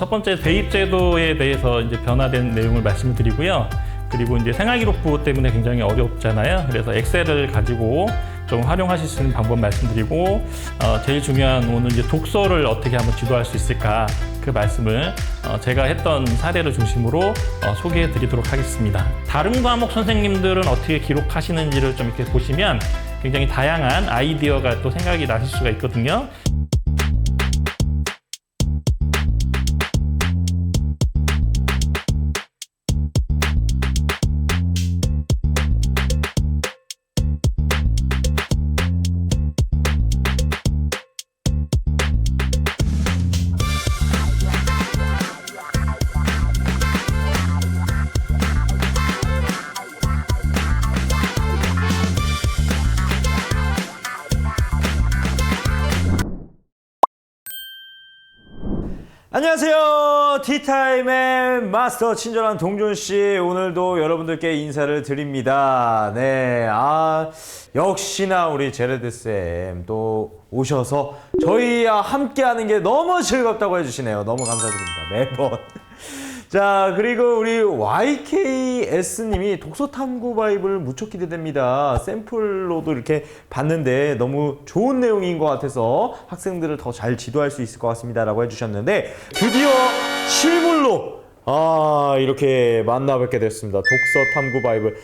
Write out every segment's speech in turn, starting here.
첫 번째 대입제도에 대해서 이제 변화된 내용을 말씀을 드리고요. 그리고 이제 생활기록부 때문에 굉장히 어렵잖아요. 그래서 엑셀을 가지고 좀 활용하실 수 있는 방법 말씀드리고, 제일 중요한 오늘 이제 독서를 어떻게 한번 지도할 수 있을까, 그 말씀을 제가 했던 사례를 중심으로 소개해 드리도록 하겠습니다. 다른 과목 선생님들은 어떻게 기록하시는지를 좀 이렇게 보시면 굉장히 다양한 아이디어가 또 생각이 나실 수가 있거든요. 안녕하세요. 티타임의 마스터 친절한 동준씨, 오늘도 여러분들께 인사를 드립니다. 네, 역시나 우리 제레드쌤 또 오셔서 저희와 함께 하는 게 너무 즐겁다고 해주시네요. 너무 감사드립니다, 매번. 자, 그리고 우리 YKS님이 독서탐구 바이블 무척 기대됩니다. 샘플로도 이렇게 봤는데 너무 좋은 내용인 것 같아서 학생들을 더 잘 지도할 수 있을 것 같습니다 라고 해주셨는데, 드디어 실물로 이렇게 만나 뵙게 됐습니다. 독서탐구 바이블.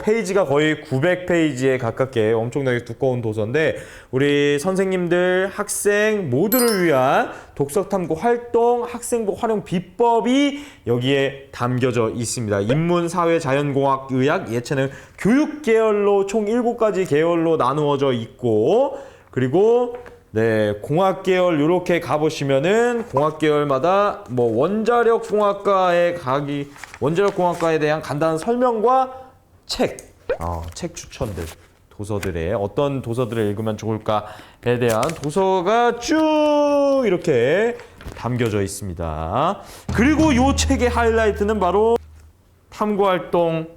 페이지가 거의 900페이지에 가깝게 엄청나게 두꺼운 도서인데, 우리 선생님들, 학생 모두를 위한 독서탐구 활동, 학생부 활용 비법이 여기에 담겨져 있습니다. 인문, 사회, 자연공학, 의학, 예체능, 교육 계열로 총 7가지 계열로 나누어져 있고, 그리고 네, 공학 계열 이렇게 가보시면은 공학 계열마다 뭐 원자력 공학과에 대한 간단한 설명과 책 추천들, 도서들의 어떤 도서들을 읽으면 좋을까에 대한 도서가 쭉 이렇게 담겨져 있습니다. 그리고 이 책의 하이라이트는 바로 탐구활동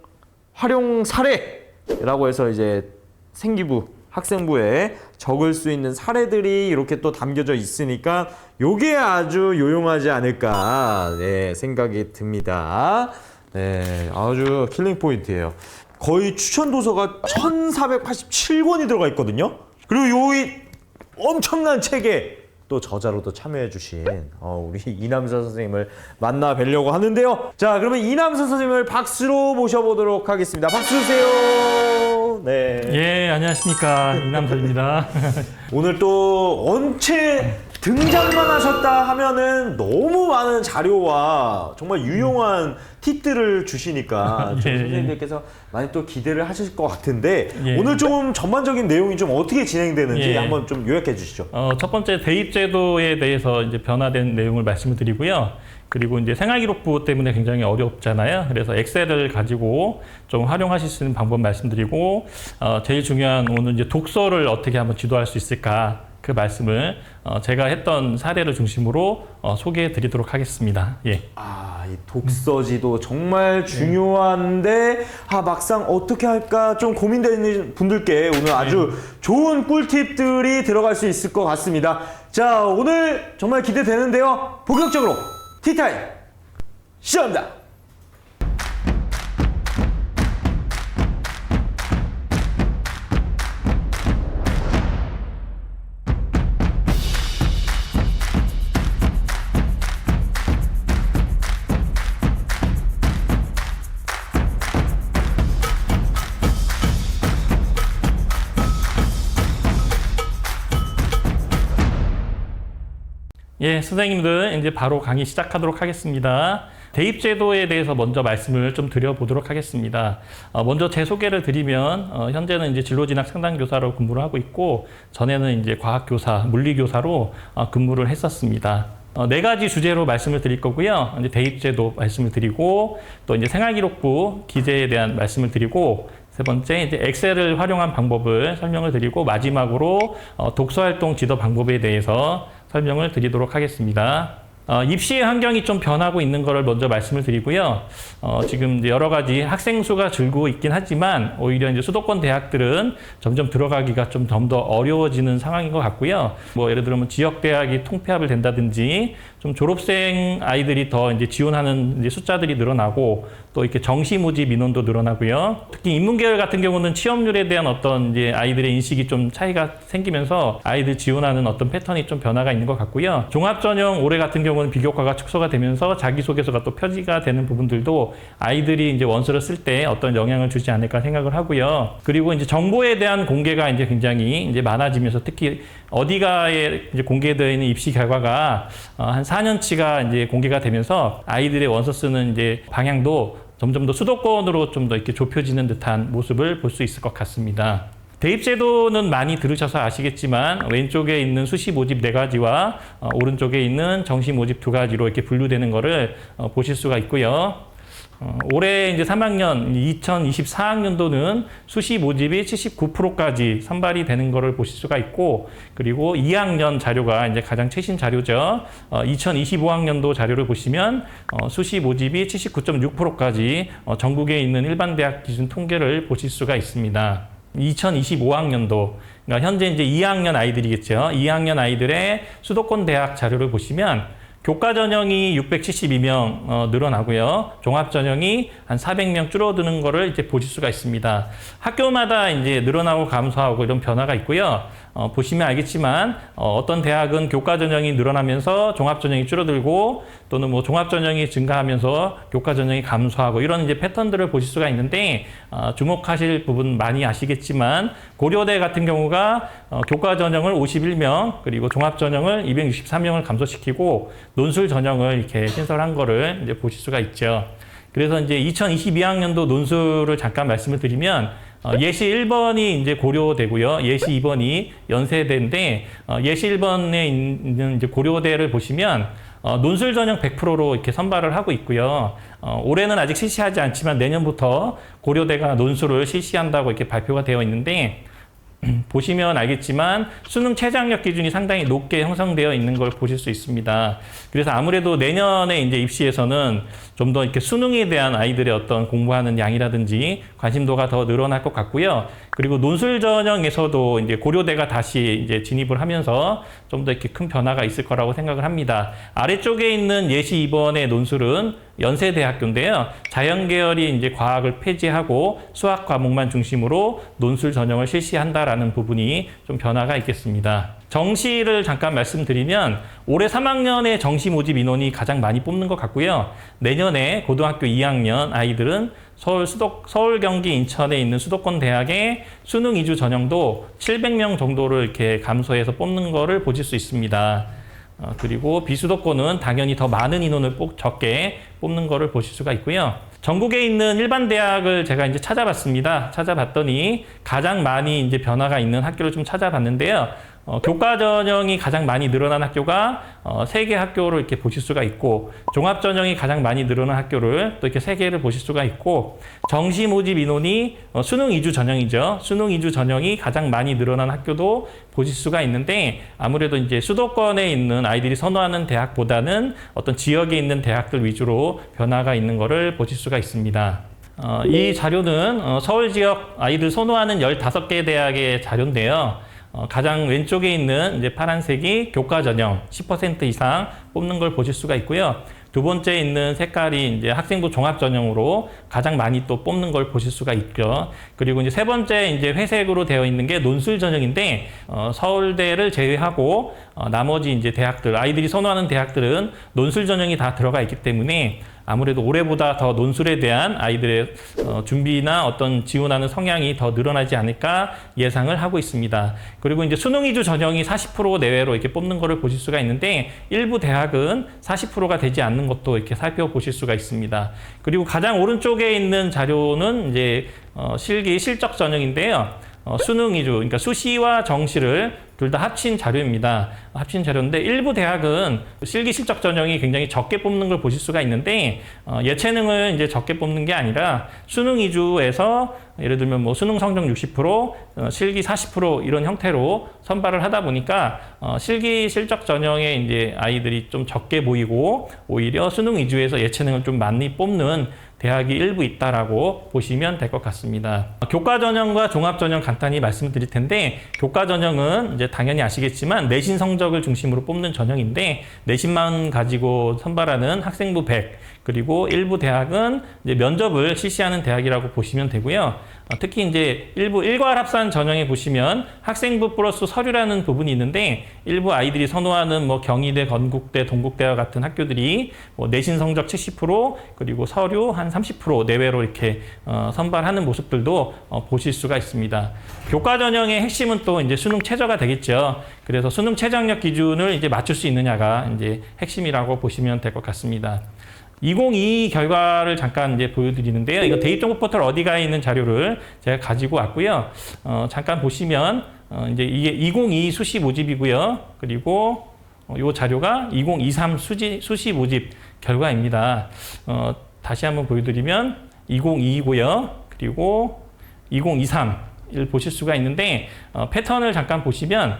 활용 사례라고 해서 이제 생기부, 학생부에 적을 수 있는 사례들이 이렇게 또 담겨져 있으니까 요게 아주 유용하지 않을까 생각이 듭니다. 네, 아주 킬링 포인트예요. 거의 추천 도서가 1487권이 들어가 있거든요. 그리고 요 엄청난 책에 또 저자로도 참여해 주신 우리 이남선 선생님을 만나 뵈려고 하는데요. 자, 그러면 이남선 선생님을 박수로 모셔보도록 하겠습니다. 박수 주세요. 네. 예, 안녕하십니까. 이남선입니다. 오늘 또 언제 등장만 하셨다 하면은 너무 많은 자료와 정말 유용한 팁들을 주시니까 저희 선생님들께서 많이 또 기대를 하실 것 같은데, 오늘 좀 전반적인 내용이 좀 어떻게 진행되는지 한번 좀 요약해 주시죠. 첫 번째 대입제도에 대해서 이제 변화된 내용을 말씀을 드리고요. 그리고 이제 생활기록부 때문에 굉장히 어렵잖아요. 그래서 엑셀을 가지고 좀 활용하실 수 있는 방법 말씀드리고, 제일 중요한 오늘 이제 독서를 어떻게 한번 지도할 수 있을까, 그 말씀을 제가 했던 사례를 중심으로 소개해 드리도록 하겠습니다. 예. 이 독서지도 정말 중요한데 막상 어떻게 할까 좀 고민되는 분들께 오늘 아주 좋은 꿀팁들이 들어갈 수 있을 것 같습니다. 자, 오늘 정말 기대되는데요. 본격적으로 티타임 시작합니다. 예, 선생님들 이제 바로 강의 시작하도록 하겠습니다. 대입제도에 대해서 먼저 말씀을 좀 드려보도록 하겠습니다. 먼저 제 소개를 드리면, 현재는 이제 진로진학 상담교사로 근무를 하고 있고, 전에는 이제 과학교사, 물리교사로 근무를 했었습니다. 4가지 주제로 말씀을 드릴 거고요. 이제 대입제도 말씀을 드리고, 또 이제 생활기록부 기재에 대한 말씀을 드리고, 세 번째 이제 엑셀을 활용한 방법을 설명을 드리고, 마지막으로 독서활동 지도 방법에 대해서 설명을 드리도록 하겠습니다. 입시 환경이 좀 변하고 있는 것을 먼저 말씀을 드리고요. 지금 이제 여러 가지 학생 수가 줄고 있긴 하지만 오히려 이제 수도권 대학들은 점점 들어가기가 좀 더 어려워지는 상황인 것 같고요. 뭐 예를 들면 지역 대학이 통폐합을 된다든지 좀 졸업생 아이들이 더 이제 지원하는 이제 숫자들이 늘어나고 또 이렇게 정시 모집 인원도 늘어나고요. 특히 인문계열 같은 경우는 취업률에 대한 어떤 이제 아이들의 인식이 좀 차이가 생기면서 아이들 지원하는 어떤 패턴이 좀 변화가 있는 것 같고요. 종합전형 올해 같은 경우는 비교과가 축소가 되면서 자기소개서가 또 표지가 되는 부분들도 아이들이 이제 원서를 쓸 때 어떤 영향을 주지 않을까 생각을 하고요. 그리고 이제 정보에 대한 공개가 이제 굉장히 이제 많아지면서 특히 어디가에 이제 공개되어 있는 입시 결과가 한 4년치가 이제 공개가 되면서 아이들의 원서 쓰는 이제 방향도 점점 더 수도권으로 좀 더 이렇게 좁혀지는 듯한 모습을 볼 수 있을 것 같습니다. 대입제도는 많이 들으셔서 아시겠지만 왼쪽에 있는 수시 모집 4가지와 오른쪽에 있는 정시 모집 2가지로 이렇게 분류되는 거를 보실 수가 있고요. 올해 이제 3학년 2024학년도는 수시 모집이 79%까지 선발이 되는 것을 보실 수가 있고, 그리고 2학년 자료가 이제 가장 최신 자료죠. 2025학년도 자료를 보시면 수시 모집이 79.6%까지 전국에 있는 일반 대학 기준 통계를 보실 수가 있습니다. 2025학년도, 그러니까 현재 이제 2학년 아이들이겠죠. 2학년 아이들의 수도권 대학 자료를 보시면 교과 전형이 672명 늘어나고요. 종합 전형이 한 400명 줄어드는 거를 이제 보실 수가 있습니다. 학교마다 이제 늘어나고 감소하고 이런 변화가 있고요. 보시면 알겠지만 어떤 대학은 교과 전형이 늘어나면서 종합 전형이 줄어들고 또는 뭐 종합 전형이 증가하면서 교과 전형이 감소하고 이런 이제 패턴들을 보실 수가 있는데 주목하실 부분 많이 아시겠지만 고려대 같은 경우가 교과 전형을 51명 그리고 종합 전형을 263명을 감소시키고 논술 전형을 이렇게 신설한 거를 이제 보실 수가 있죠. 그래서 이제 2022학년도 논술을 잠깐 말씀을 드리면 예시 1번이 이제 고려대고요. 예시 2번이 연세대인데 예시 1번에 있는 이제 고려대를 보시면 논술 전형 100%로 이렇게 선발을 하고 있고요. 올해는 아직 실시하지 않지만 내년부터 고려대가 논술을 실시한다고 이렇게 발표가 되어 있는데 보시면 알겠지만 수능 최저학력 기준이 상당히 높게 형성되어 있는 걸 보실 수 있습니다. 그래서 아무래도 내년에 이제 입시에서는 좀 더 이렇게 수능에 대한 아이들의 어떤 공부하는 양이라든지 관심도가 더 늘어날 것 같고요. 그리고 논술 전형에서도 이제 고려대가 다시 이제 진입을 하면서 좀 더 이렇게 큰 변화가 있을 거라고 생각을 합니다. 아래쪽에 있는 예시 2번의 논술은 연세대학교인데요. 자연계열이 이제 과학을 폐지하고 수학 과목만 중심으로 논술 전형을 실시한다라는 부분이 좀 변화가 있겠습니다. 정시를 잠깐 말씀드리면 올해 3학년의 정시 모집 인원이 가장 많이 뽑는 것 같고요. 내년에 고등학교 2학년 아이들은 서울, 경기, 인천에 있는 수도권 대학의 수능 2주 전형도 700명 정도를 이렇게 감소해서 뽑는 거를 보실 수 있습니다. 그리고 비수도권은 당연히 더 많은 인원을 적게 뽑는 거를 보실 수가 있고요. 전국에 있는 일반 대학을 제가 이제 찾아봤습니다. 찾아봤더니 가장 많이 이제 변화가 있는 학교를 좀 찾아봤는데요. 교과 전형이 가장 많이 늘어난 학교가 3개 학교를 이렇게 보실 수가 있고, 종합 전형이 가장 많이 늘어난 학교를 또 이렇게 3개를 보실 수가 있고, 정시 모집 인원이 수능 2주 전형이죠. 수능 2주 전형이 가장 많이 늘어난 학교도 보실 수가 있는데, 아무래도 이제 수도권에 있는 아이들이 선호하는 대학보다는 어떤 지역에 있는 대학들 위주로 변화가 있는 것을 보실 수가 있습니다. 이 자료는 서울 지역 아이들 선호하는 15개 대학의 자료인데요. 가장 왼쪽에 있는 이제 파란색이 교과 전형 10% 이상 뽑는 걸 보실 수가 있고요. 두 번째 있는 색깔이 이제 학생부 종합 전형으로 가장 많이 또 뽑는 걸 보실 수가 있죠. 그리고 이제 세 번째 이제 회색으로 되어 있는 게 논술 전형인데 서울대를 제외하고 나머지 이제 대학들 아이들이 선호하는 대학들은 논술 전형이 다 들어가 있기 때문에 아무래도 올해보다 더 논술에 대한 아이들의 준비나 어떤 지원하는 성향이 더 늘어나지 않을까 예상을 하고 있습니다. 그리고 이제 수능 2주 전형이 40% 내외로 이렇게 뽑는 거를 보실 수가 있는데 일부 대학은 40%가 되지 않는 것도 이렇게 살펴보실 수가 있습니다. 그리고 가장 오른쪽에 있는 자료는 이제 실기 실적 전형인데요. 수능 2주, 그러니까 수시와 정시를 둘 다 합친 자료입니다. 합친 자료인데 일부 대학은 실기 실적 전형이 굉장히 적게 뽑는 걸 보실 수가 있는데 예체능을 이제 적게 뽑는 게 아니라 수능 위주에서 예를 들면 뭐 수능 성적 60%, 실기 40% 이런 형태로 선발을 하다 보니까 실기 실적 전형에 이제 아이들이 좀 적게 보이고 오히려 수능 위주에서 예체능을 좀 많이 뽑는 대학이 일부 있다라고 보시면 될 것 같습니다. 교과 전형과 종합 전형 간단히 말씀드릴 텐데 교과 전형은 이제 당연히 아시겠지만 내신 성적을 중심으로 뽑는 전형인데 내신만 가지고 선발하는 학생부 100 그리고 일부 대학은 이제 면접을 실시하는 대학이라고 보시면 되고요. 특히 이제 일부 일괄 합산 전형에 보시면 학생부 플러스 서류라는 부분이 있는데 일부 아이들이 선호하는 뭐 경희대, 건국대, 동국대와 같은 학교들이 뭐 내신 성적 70% 그리고 서류 한 30% 내외로 이렇게 선발하는 모습들도 보실 수가 있습니다. 교과 전형의 핵심은 또 이제 수능 최저가 되겠죠. 그래서 수능 최저학력 기준을 이제 맞출 수 있느냐가 이제 핵심이라고 보시면 될 것 같습니다. 2022 결과를 잠깐 이제 보여드리는데요. 이거 대입정보 포털 어디가에 있는 자료를 제가 가지고 왔고요. 잠깐 보시면 이제 이게 2022 수시 모집이고요. 그리고 이 자료가 2023 수시 모집 결과입니다. 다시 한번 보여드리면 2022고요. 그리고 2023을 보실 수가 있는데 패턴을 잠깐 보시면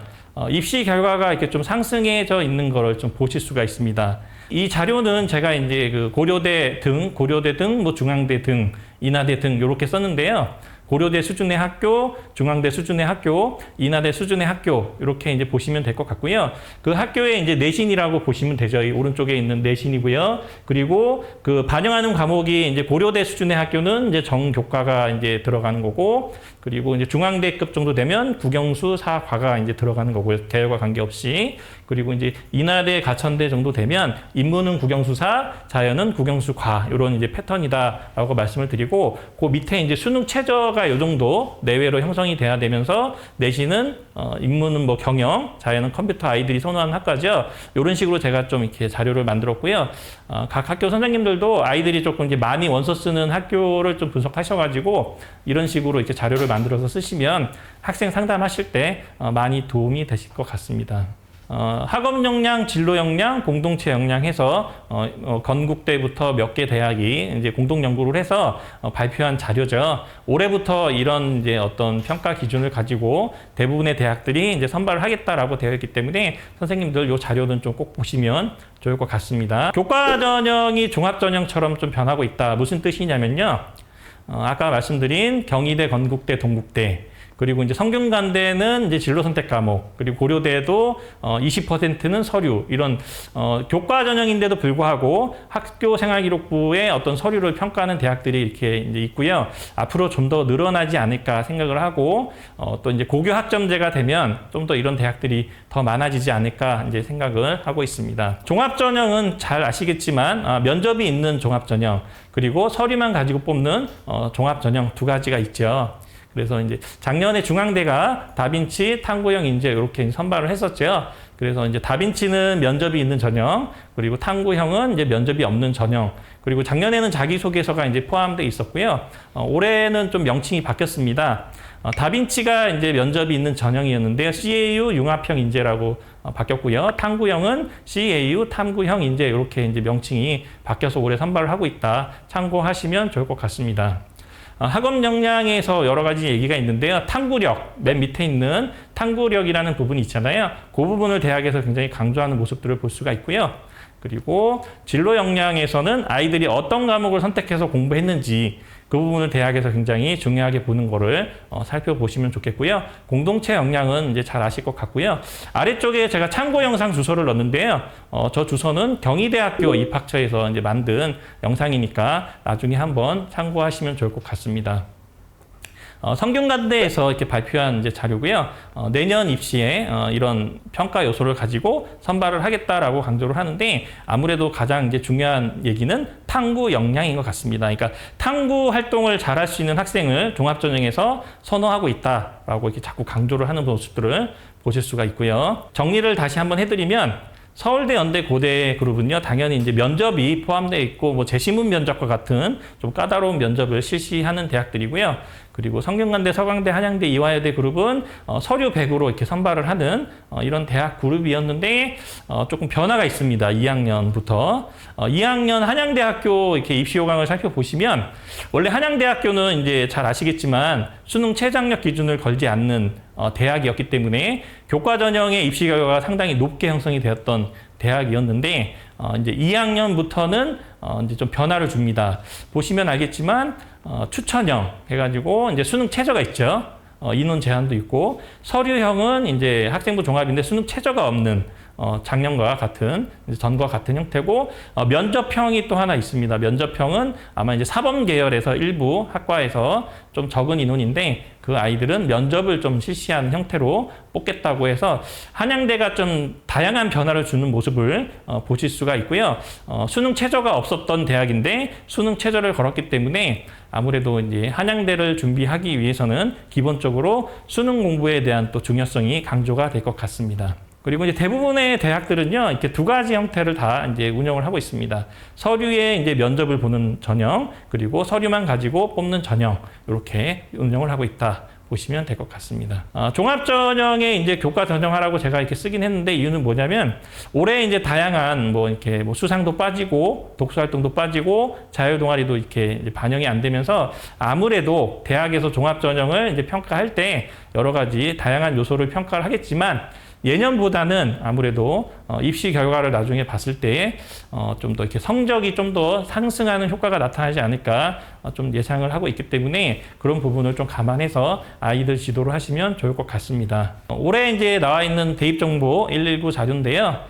입시 결과가 이렇게 좀 상승해져 있는 거를 좀 보실 수가 있습니다. 이 자료는 제가 이제 그 고려대 등, 뭐 중앙대 등, 인하대 등 이렇게 썼는데요. 고려대 수준의 학교, 중앙대 수준의 학교, 인하대 수준의 학교 이렇게 이제 보시면 될 것 같고요. 그 학교에 이제 내신이라고 보시면 되죠. 이 오른쪽에 있는 내신이고요. 그리고 그 반영하는 과목이 이제 고려대 수준의 학교는 이제 정교과가 이제 들어가는 거고, 그리고 이제 중앙대급 정도 되면 국영수, 사과가 이제 들어가는 거고요. 계열과 관계없이. 그리고 이제 인하대, 가천대 정도 되면 인문은 국영수사, 자연은 국영수과 이런 이제 패턴이다라고 말씀을 드리고, 그 밑에 이제 수능 최저가 이 정도 내외로 형성이 돼야 되면서 내신은 인문은 뭐 경영, 자연은 컴퓨터 아이들이 선호하는 학과죠. 이런 식으로 제가 좀 이렇게 자료를 만들었고요. 각 학교 선생님들도 아이들이 조금 이제 많이 원서 쓰는 학교를 좀 분석하셔가지고 이런 식으로 이렇게 자료를 만들어서 쓰시면 학생 상담하실 때 많이 도움이 되실 것 같습니다. 학업 역량, 진로 역량, 공동체 역량 해서 건국대부터 몇 개 대학이 이제 공동 연구를 해서 발표한 자료죠. 올해부터 이런 이제 어떤 평가 기준을 가지고 대부분의 대학들이 이제 선발을 하겠다라고 되어 있기 때문에 선생님들 이 자료는 좀 꼭 보시면 좋을 것 같습니다. 교과 전형이 종합 전형처럼 좀 변하고 있다. 무슨 뜻이냐면요. 아까 말씀드린 경희대, 건국대, 동국대 그리고 이제 성균관대는 이제 진로 선택 과목, 그리고 고려대도 20%는 서류, 이런 교과 전형인데도 불구하고 학교 생활기록부에 어떤 서류를 평가하는 대학들이 이렇게 이제 있고요. 앞으로 좀 더 늘어나지 않을까 생각을 하고 또 이제 고교 학점제가 되면 좀 더 이런 대학들이 더 많아지지 않을까 이제 생각을 하고 있습니다. 종합 전형은 잘 아시겠지만 면접이 있는 종합 전형, 그리고 서류만 가지고 뽑는 종합 전형 두 가지가 있죠. 그래서 이제 작년에 중앙대가 다빈치, 탐구형 인재 이렇게 선발을 했었죠. 그래서 이제 다빈치는 면접이 있는 전형, 그리고 탐구형은 이제 면접이 없는 전형, 그리고 작년에는 자기소개서가 이제 포함되어 있었고요. 올해는 좀 명칭이 바뀌었습니다. 다빈치가 이제 면접이 있는 전형이었는데요. CAU 융합형 인재라고 바뀌었고요. 탐구형은 CAU 탐구형 인재 이렇게 이제 명칭이 바뀌어서 올해 선발을 하고 있다. 참고하시면 좋을 것 같습니다. 학업 역량에서 여러 가지 얘기가 있는데요. 탐구력, 맨 밑에 있는 탐구력이라는 부분이 있잖아요. 그 부분을 대학에서 굉장히 강조하는 모습들을 볼 수가 있고요. 그리고 진로 역량에서는 아이들이 어떤 과목을 선택해서 공부했는지 그 부분을 대학에서 굉장히 중요하게 보는 거를 살펴보시면 좋겠고요. 공동체 역량은 이제 잘 아실 것 같고요. 아래쪽에 제가 참고 영상 주소를 넣었는데요. 저 주소는 경희대학교 입학처에서 이제 만든 영상이니까 나중에 한번 참고하시면 좋을 것 같습니다. 성균관대에서 이렇게 발표한 이제 자료고요. 내년 입시에 이런 평가 요소를 가지고 선발을 하겠다라고 강조를 하는데 아무래도 가장 이제 중요한 얘기는 탐구 역량인 것 같습니다. 그러니까 탐구 활동을 잘할 수 있는 학생을 종합전형에서 선호하고 있다라고 이렇게 자꾸 강조를 하는 모습들을 보실 수가 있고요. 정리를 다시 한번 해드리면 서울대, 연대, 고대 그룹은요, 당연히 이제 면접이 포함되어 있고, 뭐 재시문 면접과 같은 좀 까다로운 면접을 실시하는 대학들이고요. 그리고 성균관대, 서강대, 한양대, 이화여대 그룹은 서류 100으로 이렇게 선발을 하는 이런 대학 그룹이었는데 조금 변화가 있습니다. 2학년부터 2학년 한양대학교 이렇게 입시 요강을 살펴보시면 원래 한양대학교는 이제 잘 아시겠지만 수능 최장력 기준을 걸지 않는 대학이었기 때문에 교과 전형의 입시 결과가 상당히 높게 형성이 되었던 대학이었는데 이제 2학년부터는 이제 좀 변화를 줍니다. 보시면 알겠지만 추천형 해가지고 이제 수능 최저가 있죠. 인원 제한도 있고 서류형은 이제 학생부 종합인데 수능 최저가 없는 작년과 같은 전과 같은 형태고 면접형이 또 하나 있습니다. 면접형은 아마 이제 사범 계열에서 일부 학과에서 좀 적은 인원인데 그 아이들은 면접을 좀 실시하는 형태로 뽑겠다고 해서 한양대가 좀 다양한 변화를 주는 모습을 보실 수가 있고요. 수능 최저가 없었던 대학인데 수능 최저를 걸었기 때문에 아무래도 이제 한양대를 준비하기 위해서는 기본적으로 수능 공부에 대한 또 중요성이 강조가 될 것 같습니다. 그리고 이제 대부분의 대학들은요, 이렇게 두 가지 형태를 다 이제 운영을 하고 있습니다. 서류에 이제 면접을 보는 전형, 그리고 서류만 가지고 뽑는 전형, 이렇게 운영을 하고 있다. 보시면 될 것 같습니다. 종합전형에 이제 교과 전형하라고 제가 이렇게 쓰긴 했는데 이유는 뭐냐면 올해 이제 다양한 뭐 이렇게 뭐 수상도 빠지고 독서활동도 빠지고 자유동아리도 이렇게 이제 반영이 안 되면서 아무래도 대학에서 종합전형을 이제 평가할 때 여러 가지 다양한 요소를 평가를 하겠지만 예년보다는 아무래도 입시 결과를 나중에 봤을 때 좀 더 이렇게 성적이 좀 더 상승하는 효과가 나타나지 않을까 좀 예상을 하고 있기 때문에 그런 부분을 좀 감안해서 아이들 지도를 하시면 좋을 것 같습니다. 올해 이제 나와 있는 대입정보 119 자료인데요.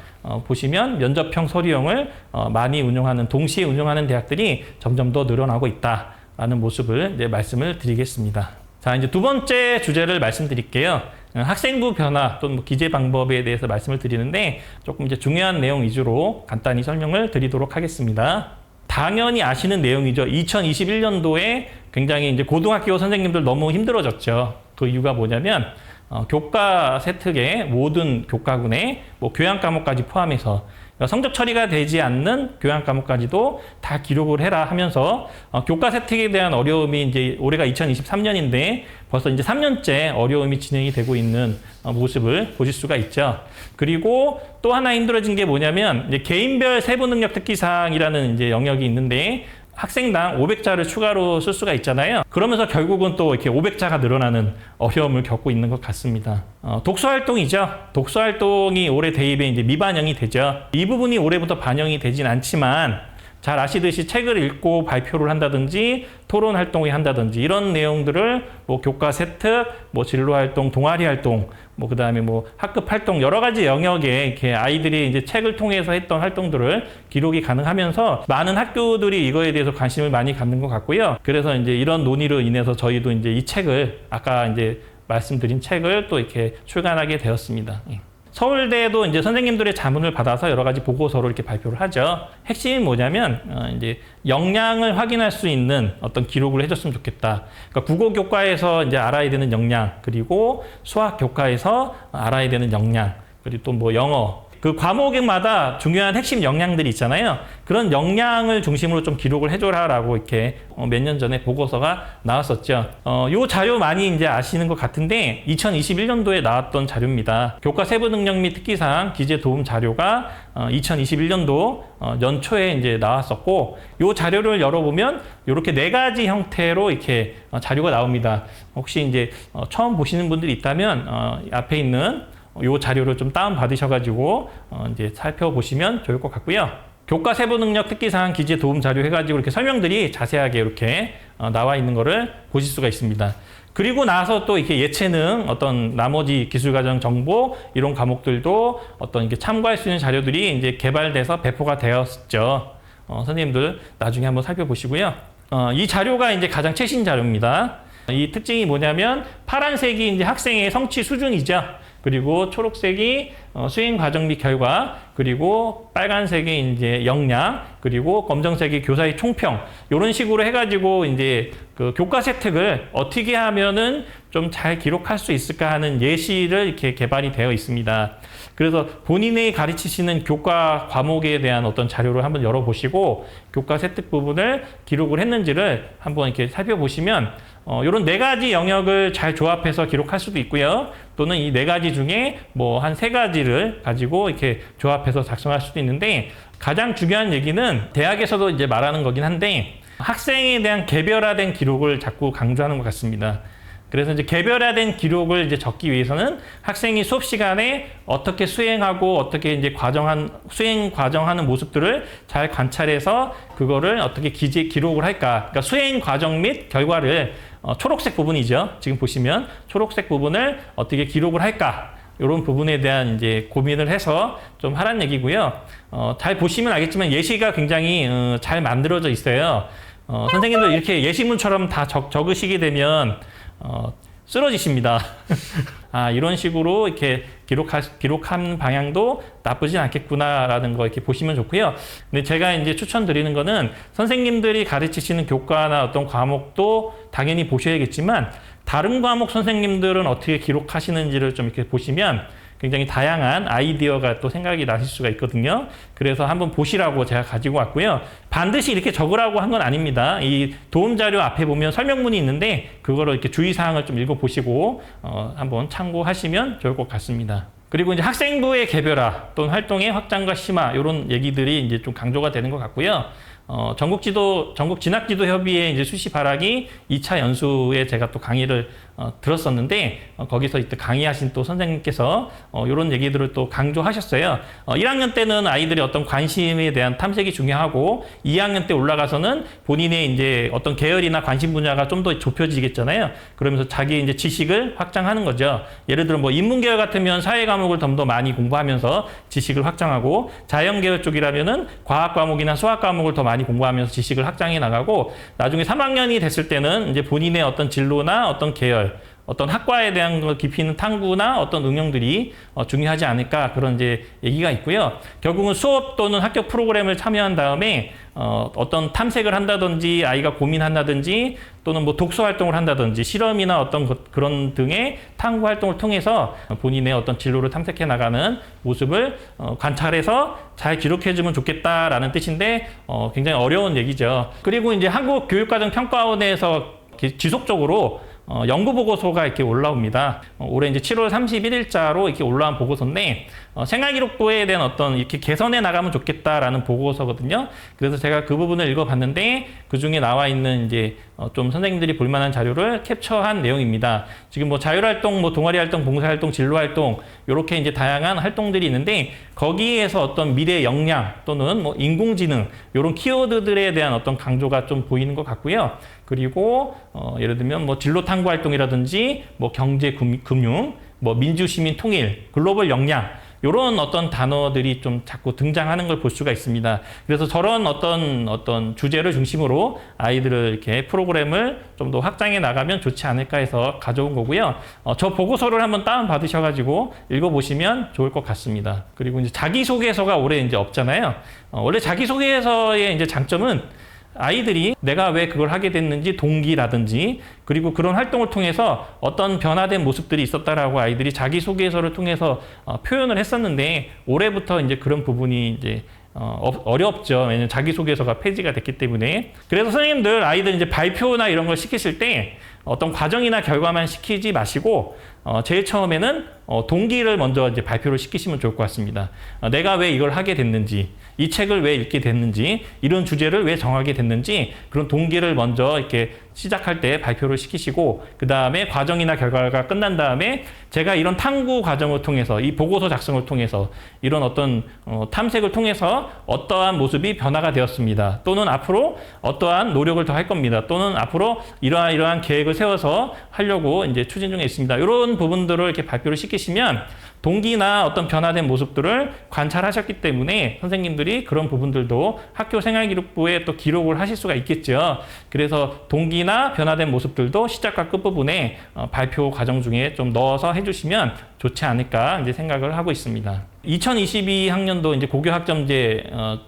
보시면 면접형 서류형을 많이 운영하는 동시에 운영하는 대학들이 점점 더 늘어나고 있다라는 모습을 이제 말씀을 드리겠습니다. 자, 이제 두 번째 주제를 말씀드릴게요. 학생부 변화 또는 뭐 기재 방법에 대해서 말씀을 드리는데 조금 이제 중요한 내용 위주로 간단히 설명을 드리도록 하겠습니다. 당연히 아시는 내용이죠. 2021년도에 굉장히 이제 고등학교 선생님들 너무 힘들어졌죠. 그 이유가 뭐냐면 교과 세특의 모든 교과군에 뭐 교양 과목까지 포함해서 성적 처리가 되지 않는 교양 과목까지도 다 기록을 해라 하면서 교과 세특에 대한 어려움이 이제 올해가 2023년인데 벌써 이제 3년째 어려움이 진행이 되고 있는 모습을 보실 수가 있죠. 그리고 또 하나 힘들어진 게 뭐냐면 이제 개인별 세부 능력 특기사항이라는 이제 영역이 있는데 학생당 500자를 추가로 쓸 수가 있잖아요. 그러면서 결국은 또 이렇게 500자가 늘어나는 어려움을 겪고 있는 것 같습니다. 독서활동이죠. 독서활동이 올해 대입에 이제 미반영이 되죠. 이 부분이 올해부터 반영이 되진 않지만 잘 아시듯이 책을 읽고 발표를 한다든지 토론 활동을 한다든지 이런 내용들을 뭐 교과 세특, 뭐 진로 활동, 동아리 활동, 뭐 그다음에 뭐 학급 활동 여러 가지 영역에 이렇게 아이들이 이제 책을 통해서 했던 활동들을 기록이 가능하면서 많은 학교들이 이거에 대해서 관심을 많이 갖는 것 같고요. 그래서 이제 이런 논의로 인해서 저희도 이제 이 책을 아까 이제 말씀드린 책을 또 이렇게 출간하게 되었습니다. 서울대도 이제 선생님들의 자문을 받아서 여러 가지 보고서를 이렇게 발표를 하죠. 핵심이 뭐냐면 이제 역량을 확인할 수 있는 어떤 기록을 해줬으면 좋겠다. 그러니까 국어 교과에서 이제 알아야 되는 역량, 그리고 수학 교과에서 알아야 되는 역량, 그리고 또 뭐 영어. 그 과목마다 중요한 핵심 역량들이 있잖아요. 그런 역량을 중심으로 좀 기록을 해줘라라고 이렇게 몇 년 전에 보고서가 나왔었죠. 요 자료 많이 이제 아시는 것 같은데 2021년도에 나왔던 자료입니다. 교과 세부 능력 및 특기사항 기재 도움 자료가 2021년도 연초에 이제 나왔었고 요 자료를 열어보면 이렇게 네 가지 형태로 이렇게 자료가 나옵니다. 혹시 이제 처음 보시는 분들이 있다면 앞에 있는 이 자료를 좀 다운 받으셔가지고 이제 살펴보시면 좋을 것 같고요. 교과 세부 능력 특기사항 기재 도움 자료 해가지고 이렇게 설명들이 자세하게 이렇게 나와 있는 거를 보실 수가 있습니다. 그리고 나서 또 이렇게 예체능 어떤 나머지 기술과정 정보 이런 과목들도 어떤 이렇게 참고할 수 있는 자료들이 이제 개발돼서 배포가 되었죠. 선생님들 나중에 한번 살펴보시고요. 이 자료가 이제 가장 최신 자료입니다. 이 특징이 뭐냐면 파란색이 이제 학생의 성취 수준이죠. 그리고 초록색이 수행 과정 및 결과, 그리고 빨간색이 이제 역량, 그리고 검정색이 교사의 총평 이런 식으로 해가지고 이제 그 교과 세특을 어떻게 하면은 좀 잘 기록할 수 있을까 하는 예시를 이렇게 개발이 되어 있습니다. 그래서 본인이 가르치시는 교과 과목에 대한 어떤 자료를 한번 열어보시고 교과 세특 부분을 기록을 했는지를 한번 이렇게 살펴보시면 이런 네 가지 영역을 잘 조합해서 기록할 수도 있고요. 또는 이 네 가지 중에 뭐 한 세 가지를 가지고 이렇게 조합해서 작성할 수도 있는데 가장 중요한 얘기는 대학에서도 이제 말하는 거긴 한데 학생에 대한 개별화된 기록을 자꾸 강조하는 것 같습니다. 그래서 이제 개별화된 기록을 이제 적기 위해서는 학생이 수업 시간에 어떻게 수행하고 어떻게 이제 수행 과정하는 모습들을 잘 관찰해서 그거를 어떻게 기록을 할까. 그러니까 수행 과정 및 결과를 초록색 부분이죠. 지금 보시면 초록색 부분을 어떻게 기록을 할까. 이런 부분에 대한 이제 고민을 해서 좀 하라는 얘기고요. 잘 보시면 알겠지만 예시가 굉장히 잘 만들어져 있어요. 선생님들 이렇게 예시문처럼 다 적으시게 되면 쓰러지십니다. 이런 식으로 이렇게 기록한 방향도 나쁘진 않겠구나라는 거 이렇게 보시면 좋고요. 근데 제가 이제 추천드리는 거는 선생님들이 가르치시는 교과나 어떤 과목도 당연히 보셔야겠지만 다른 과목 선생님들은 어떻게 기록하시는지를 좀 이렇게 보시면 굉장히 다양한 아이디어가 또 생각이 나실 수가 있거든요. 그래서 한번 보시라고 제가 가지고 왔고요. 반드시 이렇게 적으라고 한 건 아닙니다. 이 도움자료 앞에 보면 설명문이 있는데 그거를 이렇게 주의사항을 좀 읽어보시고 한번 참고하시면 좋을 것 같습니다. 그리고 이제 학생부의 개별화 또는 활동의 확장과 심화 이런 얘기들이 이제 좀 강조가 되는 것 같고요. 전국 진학지도 협의회 이제 수시 발악이 2차 연수에 제가 또 강의를 들었었는데 거기서 이때 강의하신 또 선생님께서 이런 얘기들을 또 강조하셨어요. 1학년 때는 아이들의 어떤 관심에 대한 탐색이 중요하고 2학년 때 올라가서는 본인의 이제 어떤 계열이나 관심 분야가 좀 더 좁혀지겠잖아요. 그러면서 자기 이제 지식을 확장하는 거죠. 예를 들어 뭐 인문계열 같으면 사회 과목을 좀 더 많이 공부하면서 지식을 확장하고 자연계열 쪽이라면은 과학 과목이나 수학 과목을 더 많이 공부하면서 지식을 확장해 나가고 나중에 3학년이 됐을 때는 이제 본인의 어떤 진로나 어떤 계열 어떤 학과에 대한 걸 깊이 있는 탐구나 어떤 응용들이 중요하지 않을까 그런 이제 얘기가 있고요. 결국은 수업 또는 학교 프로그램을 참여한 다음에 어떤 탐색을 한다든지 아이가 고민한다든지 또는 뭐 독서 활동을 한다든지 실험이나 어떤 그런 등의 탐구 활동을 통해서 본인의 어떤 진로를 탐색해 나가는 모습을 관찰해서 잘 기록해주면 좋겠다라는 뜻인데 굉장히 어려운 얘기죠. 그리고 이제 한국교육과정평가원에서 지속적으로 연구 보고서가 이렇게 올라옵니다. 올해 이제 7월 31일자로 이렇게 올라온 보고서인데 생활기록부에 대한 어떤 이렇게 개선해 나가면 좋겠다라는 보고서거든요. 그래서 제가 그 부분을 읽어봤는데 그 중에 나와 있는 이제 좀 선생님들이 볼만한 자료를 캡처한 내용입니다. 지금 뭐 자율활동, 뭐 동아리활동, 봉사활동, 진로활동 이렇게 이제 다양한 활동들이 있는데 거기에서 어떤 미래 역량 또는 뭐 인공지능 이런 키워드들에 대한 어떤 강조가 좀 보이는 것 같고요. 그리고 예를 들면 뭐 진로 탐구 활동이라든지 뭐 경제 금융, 뭐 민주 시민 통일, 글로벌 역량 이런 어떤 단어들이 좀 자꾸 등장하는 걸 볼 수가 있습니다. 그래서 저런 어떤 주제를 중심으로 아이들을 이렇게 프로그램을 좀 더 확장해 나가면 좋지 않을까 해서 가져온 거고요. 저 보고서를 한번 다운 받으셔가지고 읽어보시면 좋을 것 같습니다. 그리고 이제 자기소개서가 올해 이제 없잖아요. 원래 자기소개서의 이제 장점은 아이들이 내가 왜 그걸 하게 됐는지 동기라든지 그리고 그런 활동을 통해서 어떤 변화된 모습들이 있었다라고 아이들이 자기소개서를 통해서 표현을 했었는데 올해부터 이제 그런 부분이 이제 어렵죠. 왜냐면 자기소개서가 폐지가 됐기 때문에. 그래서 선생님들 아이들 이제 발표나 이런 걸 시키실 때 어떤 과정이나 결과만 시키지 마시고 제일 처음에는 동기를 먼저 이제 발표를 시키시면 좋을 것 같습니다. 내가 왜 이걸 하게 됐는지, 이 책을 왜 읽게 됐는지, 이런 주제를 왜 정하게 됐는지 그런 동기를 먼저 이렇게 시작할 때 발표를 시키시고 그 다음에 과정이나 결과가 끝난 다음에 제가 이런 탐구 과정을 통해서 이 보고서 작성을 통해서 이런 어떤 탐색을 통해서 어떠한 모습이 변화가 되었습니다. 또는 앞으로 어떠한 노력을 더 할 겁니다. 또는 앞으로 이러한 계획을 세워서 하려고 이제 추진 중에 있습니다. 이런 부분들을 이렇게 발표를 시키시면 동기나 어떤 변화된 모습들을 관찰하셨기 때문에 선생님들이 그런 부분들도 학교 생활기록부에 또 기록을 하실 수가 있겠죠. 그래서 동기나 변화된 모습들도 시작과 끝부분에 발표 과정 중에 좀 넣어서 해주시면 좋지 않을까 이제 생각을 하고 있습니다. 2022학년도 이제 고교학점제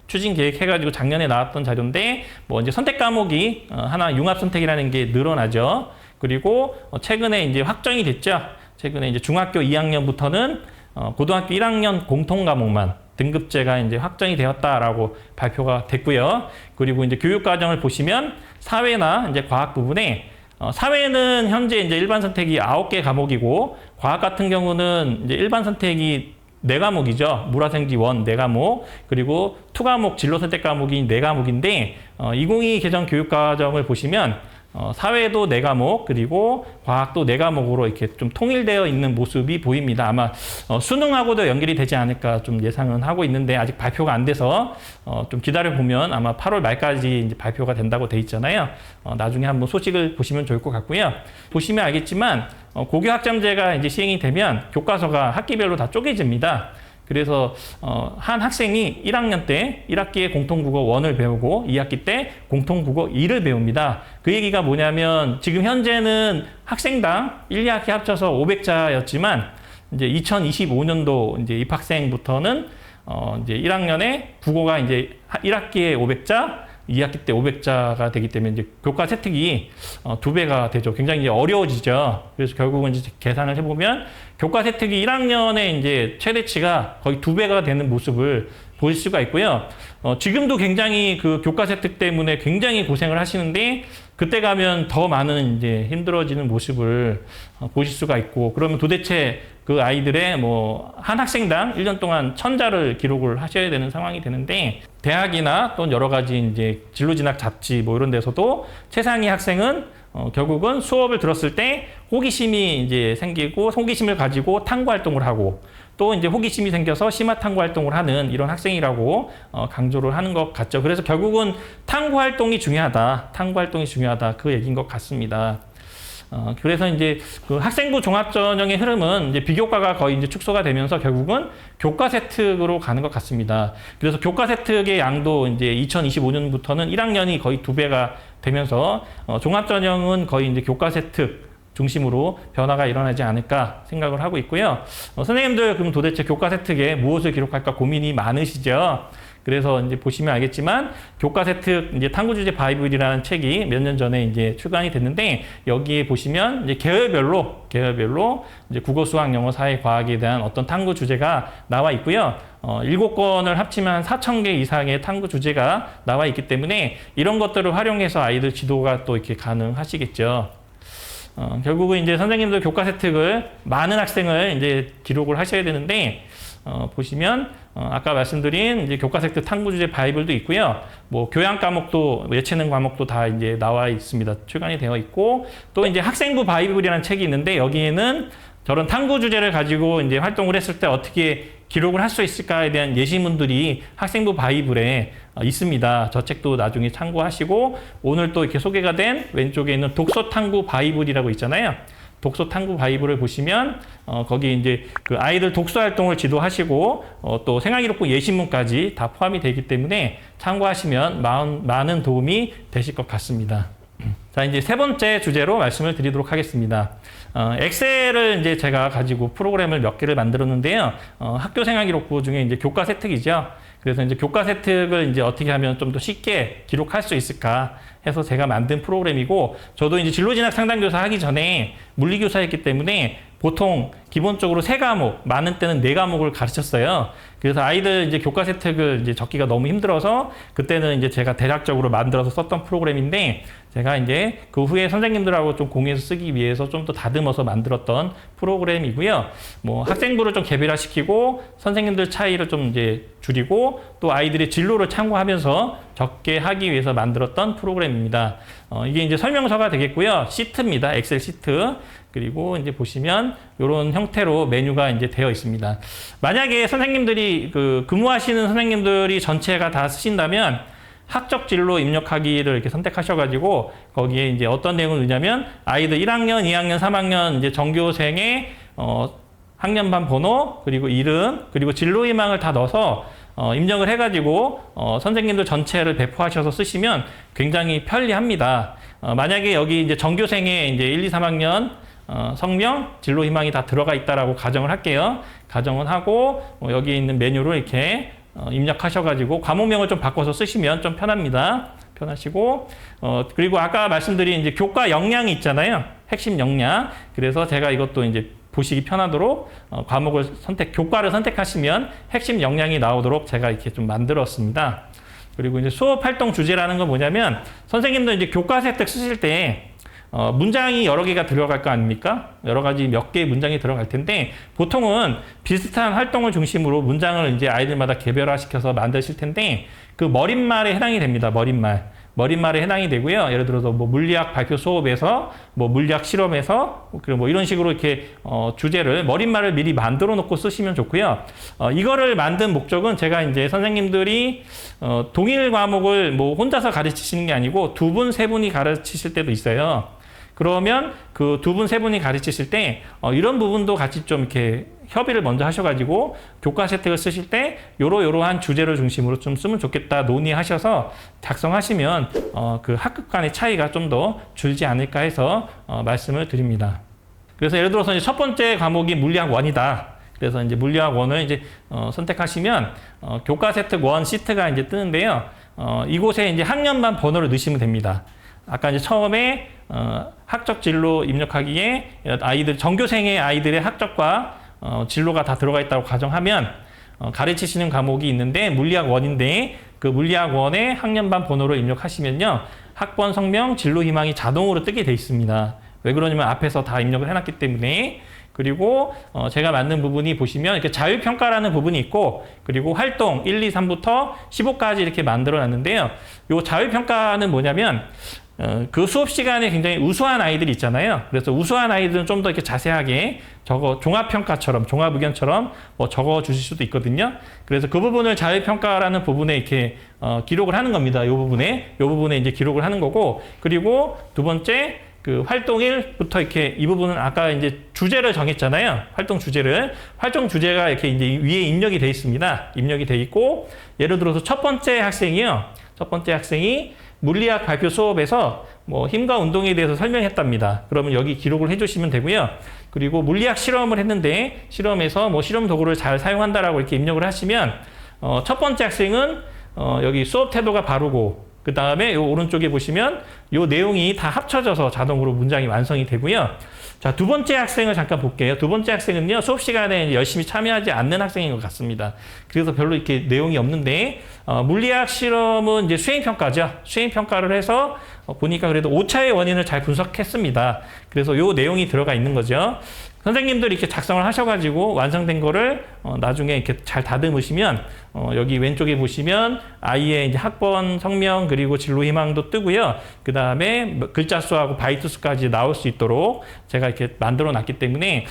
추진 계획 해가지고 작년에 나왔던 자료인데 뭐 이제 선택 과목이 하나 융합 선택이라는 게 늘어나죠. 그리고 최근에 이제 확정이 됐죠. 최근에 이제 중학교 2학년부터는 고등학교 1학년 공통 과목만 등급제가 이제 확정이 되었다라고 발표가 됐고요. 그리고 이제 교육 과정을 보시면 사회나 이제 과학 부분에 사회는 현재 이제 일반 선택이 9개 과목이고, 과학 같은 경우는 이제 일반 선택이 4과목이죠. 물화생지 1 4과목, 그리고 2과목 진로 선택 과목이 4과목인데, 2022 개정 교육과정을 보시면 사회도 4과목, 그리고 과학도 4과목으로 이렇게 좀 통일되어 있는 모습이 보입니다. 아마 수능하고도 연결이 되지 않을까 좀 예상은 하고 있는데, 아직 발표가 안 돼서 좀 기다려 보면 아마 8월 말까지 이제 발표가 된다고 돼 있잖아요. 나중에 한번 소식을 보시면 좋을 것 같고요. 보시면 알겠지만 고교 학점제가 이제 시행이 되면 교과서가 학기별로 다 쪼개집니다. 그래서 한 학생이 1학년 때 1학기에 공통국어 1을 배우고 2학기 때 공통국어 2를 배웁니다. 그 얘기가 뭐냐면, 지금 현재는 학생당 1, 2학기 합쳐서 500자였지만 이제 2025년도 이제 입학생부터는 이제 1학년에 국어가 이제 1학기에 500자, 2학기 때 500자가 되기 때문에 이제 교과 세특이 2배가 되죠. 굉장히 이제 어려워지죠. 그래서 결국은 이제 계산을 해보면 교과 세특이 1학년에 이제 최대치가 거의 2배가 되는 모습을 볼 수가 있고요. 지금도 굉장히 그 교과 세특 때문에 굉장히 고생을 하시는데, 그때 가면 더 많은 이제 힘들어지는 모습을 보실 수가 있고, 그러면 도대체 그 아이들의 뭐 한 학생당 1년 동안 1000자를 기록을 하셔야 되는 상황이 되는데, 대학이나 또는 여러 가지 이제 진로 진학 잡지 뭐 이런 데서도 최상위 학생은 결국은 수업을 들었을 때 호기심이 이제 생기고, 호기심을 가지고 탐구 활동을 하고, 또 이제 호기심이 생겨서 심화 탐구 활동을 하는 이런 학생이라고 강조를 하는 것 같죠. 그래서 결국은 탐구 활동이 중요하다, 탐구 활동이 중요하다, 그 얘기인 것 같습니다. 그래서 이제 그 학생부 종합전형의 흐름은 이제 비교과가 거의 이제 축소가 되면서 결국은 교과 세특으로 가는 것 같습니다. 그래서 교과 세특의 양도 이제 2025년부터는 1학년이 거의 2배가 되면서 종합전형은 거의 이제 교과 세특 중심으로 변화가 일어나지 않을까 생각을 하고 있고요. 선생님들 그럼 도대체 교과 세특에 무엇을 기록할까 고민이 많으시죠? 그래서 이제 보시면 알겠지만 교과 세특 이제 탐구 주제 바이블이라는 책이 몇 년 전에 이제 출간이 됐는데, 여기에 보시면 이제 계열별로 이제 국어, 수학, 영어, 사회, 과학에 대한 어떤 탐구 주제가 나와 있고요. 7권을 합치면 4,000개 이상의 탐구 주제가 나와 있기 때문에 이런 것들을 활용해서 아이들 지도가 또 이렇게 가능하시겠죠. 결국은 이제 선생님들 교과 세특을 많은 학생을 이제 기록을 하셔야 되는데, 보시면 아까 말씀드린 이제 교과 세특 탐구 주제 바이블도 있고요. 뭐 교양 과목도, 예체능 과목도 다 이제 나와 있습니다. 출간이 되어 있고, 또 이제 학생부 바이블이라는 책이 있는데, 여기에는 저런 탐구 주제를 가지고 이제 활동을 했을 때 어떻게 기록을 할 수 있을까에 대한 예시문들이 학생부 바이블에 있습니다. 저 책도 나중에 참고하시고, 오늘 또 이렇게 소개가 된 왼쪽에 있는 독서 탐구 바이블이라고 있잖아요. 독서 탐구 바이블을 보시면 거기 이제 그 아이들 독서 활동을 지도하시고 또 생활기록부 예시문까지 다 포함이 되기 때문에 참고하시면 많은 도움이 되실 것 같습니다. 자, 이제 세 번째 주제로 말씀을 드리도록 하겠습니다. 엑셀을 이제 제가 가지고 프로그램을 몇 개를 만들었는데요. 학교 생활기록부 중에 이제 교과 세특이죠. 그래서 이제 교과 세특을 이제 어떻게 하면 좀 더 쉽게 기록할 수 있을까 해서 제가 만든 프로그램이고, 저도 이제 진로진학 상담교사 하기 전에 물리교사였기 때문에 보통 기본적으로 3과목, 많은 때는 4과목을 가르쳤어요. 그래서 아이들 이제 교과 세특을 이제 적기가 너무 힘들어서 그때는 이제 제가 대략적으로 만들어서 썼던 프로그램인데, 제가 이제 그 후에 선생님들하고 좀 공유해서 쓰기 위해서 좀 더 다듬어서 만들었던 프로그램이고요. 뭐 학생부를 좀 개별화시키고 선생님들 차이를 좀 이제 줄이고 또 아이들의 진로를 참고하면서 적게 하기 위해서 만들었던 프로그램입니다. 이게 이제 설명서가 되겠고요. 시트입니다. 엑셀 시트. 그리고 이제 보시면 이런 형태로 메뉴가 이제 되어 있습니다. 만약에 선생님들이 근무하시는 선생님들이 전체가 다 쓰신다면 학적 진로 입력하기를 이렇게 선택하셔가지고 거기에 이제 어떤 내용을 넣냐면 아이들 1학년, 2학년, 3학년 이제 전교생의 학년반 번호, 그리고 이름, 그리고 진로 희망을 다 넣어서 입력을 해가지고 선생님들 전체를 배포하셔서 쓰시면 굉장히 편리합니다. 만약에 여기 이제 전교생의 이제 1, 2, 3학년 성명, 진로 희망이 다 들어가 있다라고 가정을 할게요. 가정은 하고 여기 있는 메뉴를 이렇게 입력하셔가지고 과목명을 좀 바꿔서 쓰시면 좀 편합니다. 편하시고 그리고 아까 말씀드린 이제 교과 역량이 있잖아요. 핵심 역량. 그래서 제가 이것도 이제 보시기 편하도록 교과를 선택하시면 핵심 역량이 나오도록 제가 이렇게 좀 만들었습니다. 그리고 이제 수업 활동 주제라는 건 뭐냐면 선생님들 이제 교과 세특 쓰실 때 문장이 여러 개가 들어갈 거 아닙니까? 여러 가지 몇 개의 문장이 들어갈 텐데 보통은 비슷한 활동을 중심으로 문장을 이제 아이들마다 개별화시켜서 만드실 텐데 그 머릿말에 해당이 됩니다. 머릿말에 해당이 되고요. 예를 들어서 뭐 물리학 발표 수업에서 뭐 물리학 실험에서 그리고 뭐 이런 식으로 이렇게 주제를 머릿말을 미리 만들어 놓고 쓰시면 좋고요. 이거를 만든 목적은 제가 이제 선생님들이 동일 과목을 뭐 혼자서 가르치시는 게 아니고 두 분, 세 분이 가르치실 때도 있어요. 그러면 그 두 분, 세 분이 가르치실 때 이런 부분도 같이 좀 이렇게 협의를 먼저 하셔가지고 교과 세특을 쓰실 때 요러한 주제를 중심으로 좀 쓰면 좋겠다 논의하셔서 작성하시면 그 학급 간의 차이가 좀 더 줄지 않을까 해서 말씀을 드립니다. 그래서 예를 들어서 이제 첫 번째 과목이 물리학 1이다. 그래서 이제 물리학 1을 이제 선택하시면 교과 세특 1 시트가 이제 뜨는데요. 이곳에 이제 학년반 번호를 넣으시면 됩니다. 아까 이제 처음에 학적 진로 입력하기에 아이들 전교생의 아이들의 학적과 진로가 다 들어가 있다고 가정하면 가르치시는 과목이 있는데 물리학 1인데 그 물리학 1의 학년반 번호를 입력하시면요. 학번, 성명, 진로 희망이 자동으로 뜨게 돼 있습니다. 왜 그러냐면 앞에서 다 입력을 해놨기 때문에. 그리고 제가 만든 부분이 보시면 이렇게 자율평가라는 부분이 있고 그리고 활동 1, 2, 3부터 15까지 이렇게 만들어 놨는데요. 이 자율평가는 뭐냐면 그 수업 시간에 굉장히 우수한 아이들이 있잖아요. 그래서 우수한 아이들은 좀 더 이렇게 자세하게 종합평가처럼, 종합의견처럼 뭐 적어 주실 수도 있거든요. 그래서 그 부분을 자율평가라는 부분에 이렇게 기록을 하는 겁니다. 이 부분에 이제 기록을 하는 거고, 그리고 두 번째, 그 활동 1부터 이렇게 이 부분은 아까 이제 주제를 정했잖아요. 활동 주제가 이렇게 이제 위에 입력이 돼 있습니다. 입력이 돼 있고, 예를 들어서 첫 번째 학생이 물리학 발표 수업에서 뭐 힘과 운동에 대해서 설명했답니다. 그러면 여기 기록을 해주시면 되고요. 그리고 물리학 실험을 했는데 실험에서 뭐 실험 도구를 잘 사용한다라고 이렇게 입력을 하시면 첫 번째 학생은 여기 수업 태도가 바르고 그 다음에 요 오른쪽에 보시면 요 내용이 다 합쳐져서 자동으로 문장이 완성이 되고요. 자, 두 번째 학생을 잠깐 볼게요. 두 번째 학생은요, 수업 시간에 열심히 참여하지 않는 학생인 것 같습니다. 그래서 별로 이렇게 내용이 없는데, 물리학 실험은 이제 수행평가죠. 수행평가를 해서 보니까 그래도 오차의 원인을 잘 분석했습니다. 그래서 요 내용이 들어가 있는 거죠. 선생님들이 이렇게 작성을 하셔가지고 완성된 거를 나중에 이렇게 잘 다듬으시면 여기 왼쪽에 보시면 아이의 이제 학번, 성명 그리고 진로 희망도 뜨고요. 그 다음에 글자 수하고 바이트 수까지 나올 수 있도록 제가 이렇게 만들어 놨기 때문에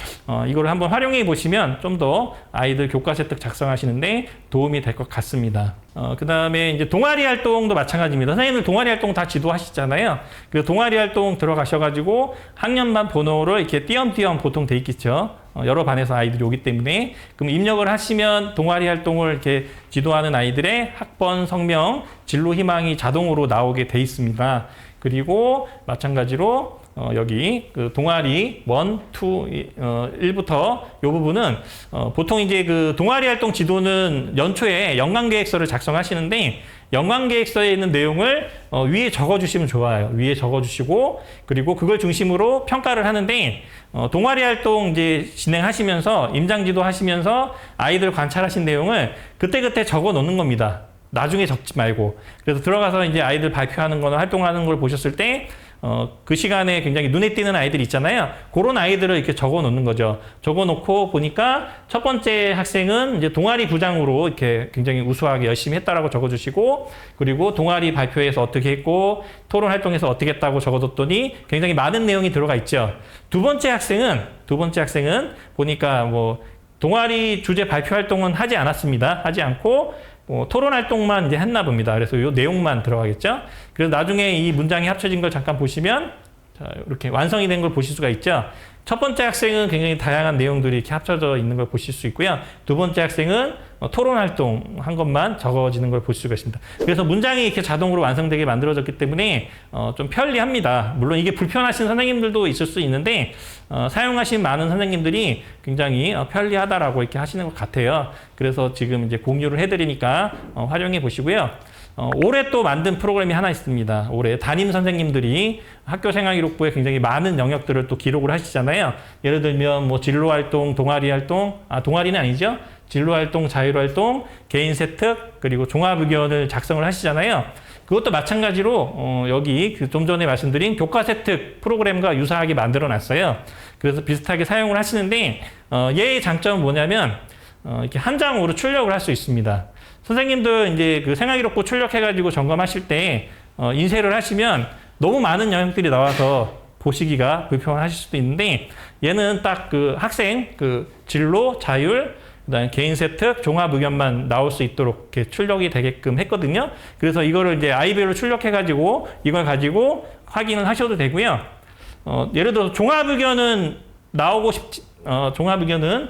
이걸 한번 활용해 보시면 좀 더 아이들 교과 세특 작성하시는데 도움이 될 것 같습니다. 그 다음에 이제 동아리 활동도 마찬가지입니다. 선생님들 동아리 활동 다 지도하시잖아요. 그래서 동아리 활동 들어가셔가지고 학년반 번호를 이렇게 띄엄띄엄 보통 돼 있겠죠. 여러 반에서 아이들이 오기 때문에. 그럼 입력을 하시면 동아리 활동을 이렇게 지도하는 아이들의 학번, 성명, 진로 희망이 자동으로 나오게 돼 있습니다. 그리고 마찬가지로 여기 그 동아리 1, 2, 1부터 이 부분은 보통 이제 그 동아리 활동 지도는 연초에 연관계획서를 작성하시는데 연관계획서에 있는 내용을 위에 적어주시면 좋아요. 위에 적어주시고 그리고 그걸 중심으로 평가를 하는데 동아리 활동 이제 진행하시면서 임장지도 하시면서 아이들 관찰하신 내용을 그때그때 적어 놓는 겁니다. 나중에 적지 말고. 그래서 들어가서 이제 아이들 발표하는 거나 활동하는 걸 보셨을 때 그 시간에 굉장히 눈에 띄는 아이들 있잖아요. 그런 아이들을 이렇게 적어 놓는 거죠. 적어 놓고 보니까 첫 번째 학생은 이제 동아리 부장으로 이렇게 굉장히 우수하게 열심히 했다라고 적어 주시고 그리고 동아리 발표에서 어떻게 했고 토론 활동에서 어떻게 했다고 적어 뒀더니 굉장히 많은 내용이 들어가 있죠. 두 번째 학생은 보니까 뭐 동아리 주제 발표 활동은 하지 않았습니다. 하지 않고 토론 활동만 이제 했나 봅니다. 그래서 이 내용만 들어가겠죠. 그래서 나중에 이 문장이 합쳐진 걸 잠깐 보시면 자, 이렇게 완성이 된 걸 보실 수가 있죠. 첫 번째 학생은 굉장히 다양한 내용들이 이렇게 합쳐져 있는 걸 보실 수 있고요. 두 번째 학생은 토론 활동 한 것만 적어지는 걸 볼 수가 있습니다. 그래서 문장이 이렇게 자동으로 완성되게 만들어졌기 때문에 좀 편리합니다. 물론 이게 불편하신 선생님들도 있을 수 있는데 사용하신 많은 선생님들이 굉장히 편리하다라고 이렇게 하시는 것 같아요. 그래서 지금 이제 공유를 해드리니까 활용해 보시고요. 올해 또 만든 프로그램이 하나 있습니다. 올해 담임 선생님들이 학교생활기록부에 굉장히 많은 영역들을 또 기록을 하시잖아요. 예를 들면 뭐 진로활동, 동아리활동, 동아리는 아니죠. 진로활동, 자율활동, 개인세특, 그리고 종합의견을 작성을 하시잖아요. 그것도 마찬가지로 여기 그 좀 전에 말씀드린 교과서 혜택 프로그램과 유사하게 만들어 놨어요. 그래서 비슷하게 사용을 하시는데 얘의 장점은 뭐냐면 이렇게 한 장으로 출력을 할 수 있습니다. 선생님들 이제 그 생활기록부 출력해가지고 점검하실 때 인쇄를 하시면 너무 많은 영역들이 나와서 보시기가 불편하실 수도 있는데 얘는 딱 그 학생 그 진로, 자율, 그다음에 개인 세특, 종합 의견만 나올 수 있도록 이렇게 출력이 되게끔 했거든요. 그래서 이거를 이제 아이별로 출력해가지고 이걸 가지고 확인을 하셔도 되고요. 예를 들어서 종합 의견은 종합 의견은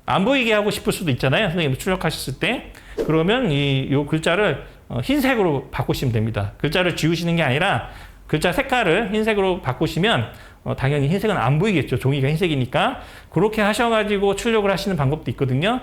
안 보이게 하고 싶을 수도 있잖아요. 선생님 출력하셨을 때. 그러면 요 글자를 흰색으로 바꾸시면 됩니다. 글자를 지우시는 게 아니라 글자 색깔을 흰색으로 바꾸시면 당연히 흰색은 안 보이겠죠. 종이가 흰색이니까. 그렇게 하셔가지고 출력을 하시는 방법도 있거든요.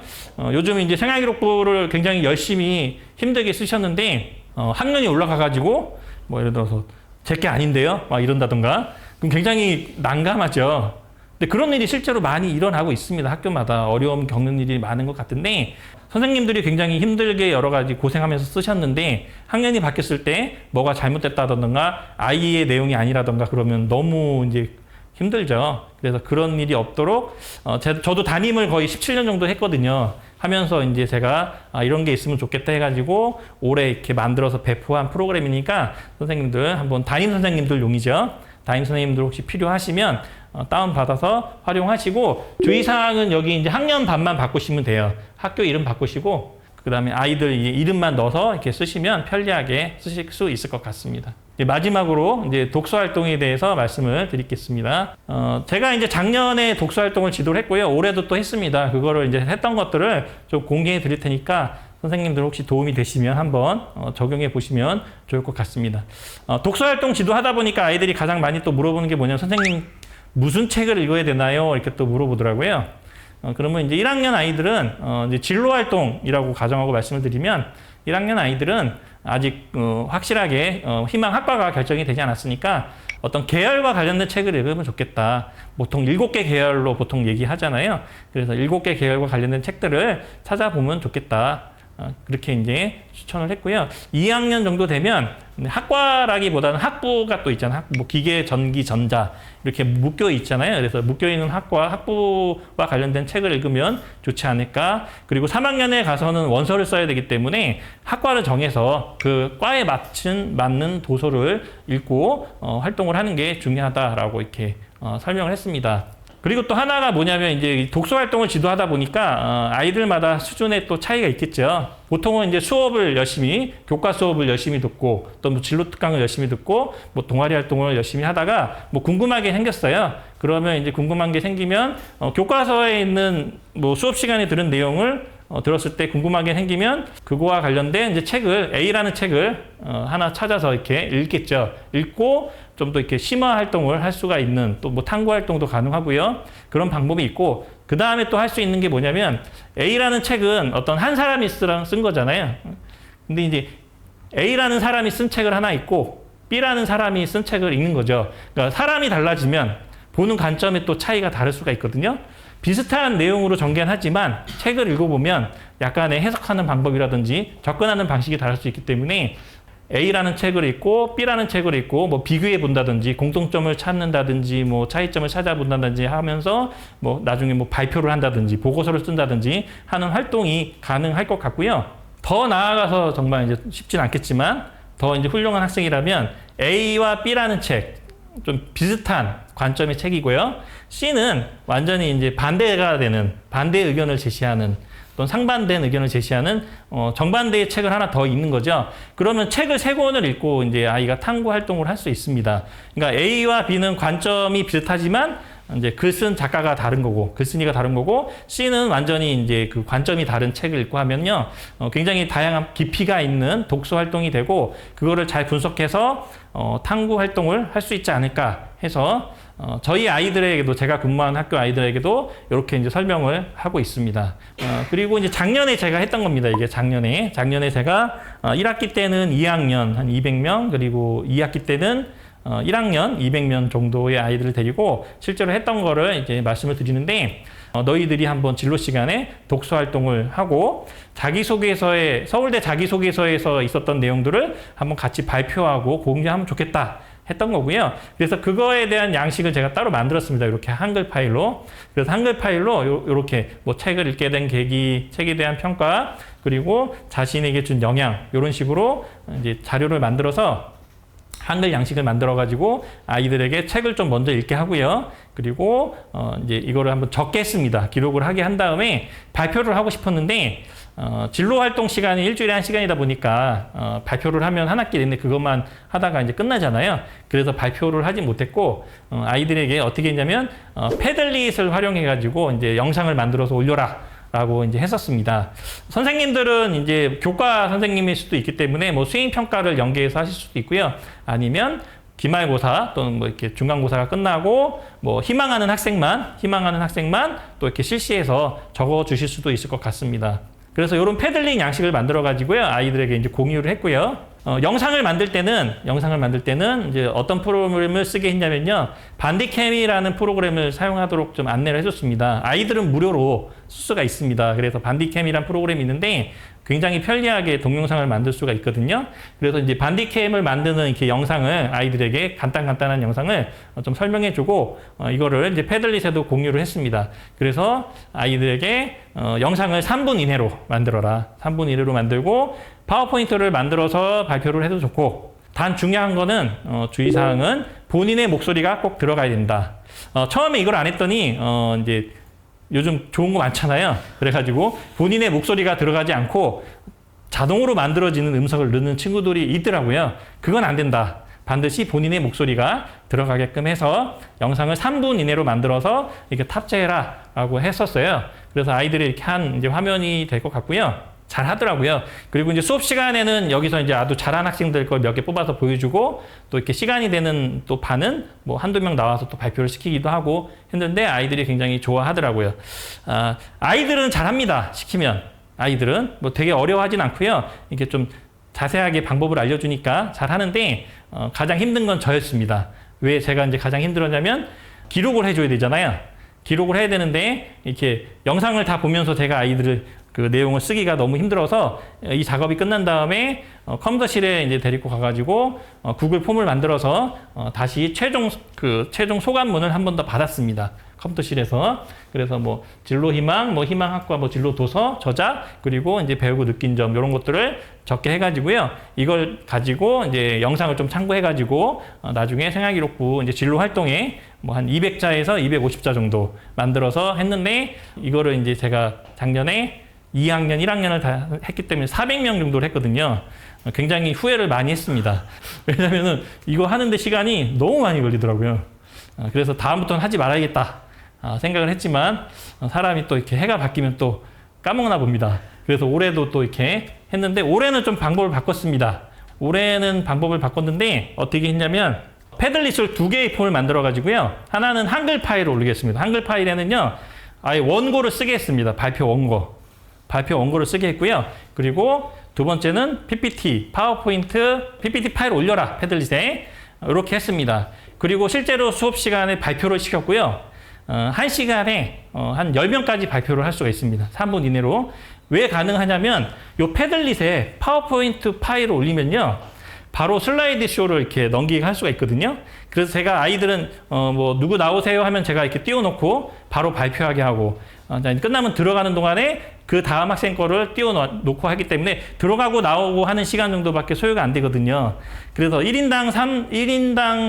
요즘 이제 생활기록부를 굉장히 열심히 힘들게 쓰셨는데 학년이 올라가가지고 뭐 예를 들어서 제게 아닌데요? 막 이런다던가. 그럼 굉장히 난감하죠. 근데 그런 일이 실제로 많이 일어나고 있습니다. 학교마다 어려움 겪는 일이 많은 것 같은데 선생님들이 굉장히 힘들게 여러 가지 고생하면서 쓰셨는데 학년이 바뀌었을 때 뭐가 잘못됐다던가 아이의 내용이 아니라던가 그러면 너무 이제 힘들죠. 그래서 그런 일이 없도록 저도 담임을 거의 17년 정도 했거든요. 하면서 이제 제가 이런 게 있으면 좋겠다 해가지고 올해 이렇게 만들어서 배포한 프로그램이니까 선생님들 한번 담임 선생님들 용이죠. 담임 선생님들 혹시 필요하시면 다운받아서 활용하시고 주의사항은 여기 이제 학년 반만 바꾸시면 돼요. 학교 이름 바꾸시고 그 다음에 아이들 이름만 넣어서 이렇게 쓰시면 편리하게 쓰실 수 있을 것 같습니다. 마지막으로 이제 독서활동에 대해서 말씀을 드리겠습니다. 제가 이제 작년에 독서활동을 지도를 했고요. 올해도 또 했습니다. 그거를 이제 했던 것들을 좀 공개해 드릴 테니까 선생님들 혹시 도움이 되시면 한번 적용해 보시면 좋을 것 같습니다. 독서활동 지도하다 보니까 아이들이 가장 많이 또 물어보는 게 뭐냐면 선생님 무슨 책을 읽어야 되나요? 이렇게 또 물어보더라고요. 그러면 이제 1학년 아이들은 이제 진로활동이라고 가정하고 말씀을 드리면 1학년 아이들은 아직 확실하게 희망 학과가 결정이 되지 않았으니까 어떤 계열과 관련된 책을 읽으면 좋겠다. 보통 7개 계열로 보통 얘기하잖아요. 그래서 7개 계열과 관련된 책들을 찾아보면 좋겠다. 그렇게 이제 추천을 했고요. 2학년 정도 되면 학과라기보다는 학부가 또 있잖아요. 뭐 기계, 전기, 전자 이렇게 묶여 있잖아요. 그래서 묶여 있는 학부와 관련된 책을 읽으면 좋지 않을까. 그리고 3학년에 가서는 원서를 써야 되기 때문에 학과를 정해서 그 과에 맞는 도서를 읽고 활동을 하는 게 중요하다라고 이렇게 설명을 했습니다. 그리고 또 하나가 뭐냐면 이제 독서 활동을 지도하다 보니까 아이들마다 수준의 또 차이가 있겠죠. 보통은 이제 수업을 열심히 교과 수업을 열심히 듣고 또 뭐 진로 특강을 열심히 듣고 뭐 동아리 활동을 열심히 하다가 뭐 궁금한 게 생겼어요. 그러면 이제 궁금한 게 생기면 교과서에 있는 뭐 수업 시간에 들은 내용을 들었을 때 궁금한 게 생기면 그거와 관련된 이제 책을 A라는 책을 하나 찾아서 이렇게 읽겠죠. 읽고 좀 더 이렇게 심화 활동을 할 수가 있는 또 뭐 탐구 활동도 가능하고요. 그런 방법이 있고 그 다음에 또 할 수 있는 게 뭐냐면 A라는 책은 어떤 한 사람이 쓴 거잖아요. 근데 이제 A라는 사람이 쓴 책을 하나 있고 B라는 사람이 쓴 책을 읽는 거죠. 그러니까 사람이 달라지면 보는 관점에 또 차이가 다를 수가 있거든요. 비슷한 내용으로 전개는 하지만 책을 읽어보면 약간의 해석하는 방법이라든지 접근하는 방식이 다를 수 있기 때문에 A라는 책을 읽고 B라는 책을 읽고 뭐 비교해 본다든지 공통점을 찾는다든지 뭐 차이점을 찾아본다든지 하면서 뭐 나중에 뭐 발표를 한다든지 보고서를 쓴다든지 하는 활동이 가능할 것 같고요. 더 나아가서 정말 이제 쉽진 않겠지만 더 이제 훌륭한 학생이라면 A와 B라는 책 좀 비슷한 관점의 책이고요. C는 완전히 이제 반대가 되는 반대 의견을 제시하는 또는 상반된 의견을 제시하는 정반대의 책을 하나 더 읽는 거죠. 그러면 책을 3권을 읽고 이제 아이가 탐구 활동을 할 수 있습니다. 그러니까 A와 B는 관점이 비슷하지만 이제 글 쓴 작가가 다른 거고 글쓴이가 다른 거고 C는 완전히 이제 그 관점이 다른 책을 읽고 하면요 굉장히 다양한 깊이가 있는 독서 활동이 되고 그거를 잘 분석해서 탐구 활동을 할 수 있지 않을까 해서 저희 아이들에게도 제가 근무하는 학교 아이들에게도 이렇게 이제 설명을 하고 있습니다. 그리고 이제 작년에 제가 했던 겁니다. 이게 작년에 제가 1학기 때는 2학년 한 200명 그리고 2학기 때는 1학년 200명 정도의 아이들을 데리고 실제로 했던 거를 이제 말씀을 드리는데 너희들이 한번 진로 시간에 독서 활동을 하고 자기소개서에 서울대 자기소개서에서 있었던 내용들을 한번 같이 발표하고 공유하면 좋겠다 했던 거고요. 그래서 그거에 대한 양식을 제가 따로 만들었습니다. 이렇게 한글 파일로. 그래서 한글 파일로 이렇게 뭐 책을 읽게 된 계기, 책에 대한 평가, 그리고 자신에게 준 영향, 이런 식으로 이제 자료를 만들어서 한글 양식을 만들어 가지고 아이들에게 책을 좀 먼저 읽게 하고요. 그리고 이제 이거를 한번 적게 했습니다. 기록을 하게 한 다음에 발표를 하고 싶었는데 진로 활동 시간이 일주일에 1시간이다 보니까 발표를 하면 한 학기 내내 그것만 하다가 이제 끝나잖아요. 그래서 발표를 하지 못했고 아이들에게 어떻게 했냐면 패들릿을 활용해 가지고 이제 영상을 만들어서 올려라. 라고 이제 했었습니다. 선생님들은 이제 교과 선생님일 수도 있기 때문에 뭐 수행 평가를 연계해서 하실 수도 있고요. 아니면 기말고사 또는 뭐 이렇게 중간고사가 끝나고 뭐 희망하는 학생만 또 이렇게 실시해서 적어 주실 수도 있을 것 같습니다. 그래서 이런 패들링 양식을 만들어 가지고요. 아이들에게 이제 공유를 했고요. 영상을 만들 때는 이제 어떤 프로그램을 쓰게 했냐면요. 반디캠이라는 프로그램을 사용하도록 좀 안내를 해줬습니다. 아이들은 무료로 쓸 수가 있습니다. 그래서 반디캠이라는 프로그램이 있는데 굉장히 편리하게 동영상을 만들 수가 있거든요. 그래서 이제 반디캠을 만드는 이렇게 영상을 아이들에게 간단한 영상을 좀 설명해주고 이거를 이제 패들릿에도 공유를 했습니다. 그래서 아이들에게 영상을 3분 이내로 만들어라. 3분 이내로 만들고 파워포인트를 만들어서 발표를 해도 좋고 단 중요한 거는 주의사항은 본인의 목소리가 꼭 들어가야 된다. 처음에 이걸 안 했더니 이제 요즘 좋은 거 많잖아요. 그래가지고 본인의 목소리가 들어가지 않고 자동으로 만들어지는 음성을 넣는 친구들이 있더라고요. 그건 안 된다. 반드시 본인의 목소리가 들어가게끔 해서 영상을 3분 이내로 만들어서 이렇게 탑재해라 라고 했었어요. 그래서 아이들이 이렇게 한 이제 화면이 될 것 같고요. 잘 하더라고요. 그리고 이제 수업 시간에는 여기서 이제 아주 잘한 학생들 걸 몇 개 뽑아서 보여주고 또 이렇게 시간이 되는 또 반은 뭐 한두 명 나와서 또 발표를 시키기도 하고 했는데 아이들이 굉장히 좋아하더라고요. 아이들은 잘합니다. 시키면. 아이들은 뭐 되게 어려워하진 않고요. 이게 좀 자세하게 방법을 알려주니까 잘 하는데 가장 힘든 건 저였습니다. 왜 제가 이제 가장 힘들었냐면 기록을 해줘야 되잖아요. 기록을 해야 되는데 이렇게 영상을 다 보면서 제가 아이들을 그 내용을 쓰기가 너무 힘들어서 이 작업이 끝난 다음에 컴퓨터실에 이제 데리고 가가지고 구글 폼을 만들어서 다시 최종 소감문을 한 번 더 받았습니다. 컴퓨터실에서. 그래서 뭐 진로 희망, 뭐 희망학과, 뭐 진로 도서, 저작, 그리고 이제 배우고 느낀 점 이런 것들을 적게 해가지고요. 이걸 가지고 이제 영상을 좀 참고해가지고 나중에 생활기록부 이제 진로 활동에 뭐 한 200자에서 250자 정도 만들어서 했는데 이거를 이제 제가 작년에 2학년, 1학년을 다 했기 때문에 400명 정도를 했거든요. 굉장히 후회를 많이 했습니다. 왜냐면은 이거 하는데 시간이 너무 많이 걸리더라고요. 그래서 다음부터는 하지 말아야겠다 생각을 했지만 사람이 또 이렇게 해가 바뀌면 또 까먹나 봅니다. 그래서 올해도 또 이렇게 했는데 올해는 좀 방법을 바꿨습니다. 올해는 방법을 바꿨는데 어떻게 했냐면 패들릿을 2개의 폼을 만들어 가지고요. 하나는 한글 파일을 올리겠습니다. 한글 파일에는요. 아예 원고를 쓰게 했습니다. 발표 원고를 쓰게 했고요. 그리고 두 번째는 PPT, 파워포인트, PPT 파일 올려라, 패들릿에. 이렇게 했습니다. 그리고 실제로 수업 시간에 발표를 시켰고요. 1시간에 한 10명까지 발표를 할 수가 있습니다. 3분 이내로. 왜 가능하냐면 이 패들릿에 파워포인트 파일을 올리면요. 바로 슬라이드 쇼를 이렇게 넘기게 할 수가 있거든요. 그래서 제가 아이들은 뭐 누구 나오세요 하면 제가 이렇게 띄워놓고 바로 발표하게 하고 끝나면 들어가는 동안에 그 다음 학생 거를 띄워놓고 하기 때문에 들어가고 나오고 하는 시간 정도밖에 소요가 안 되거든요. 그래서 1인당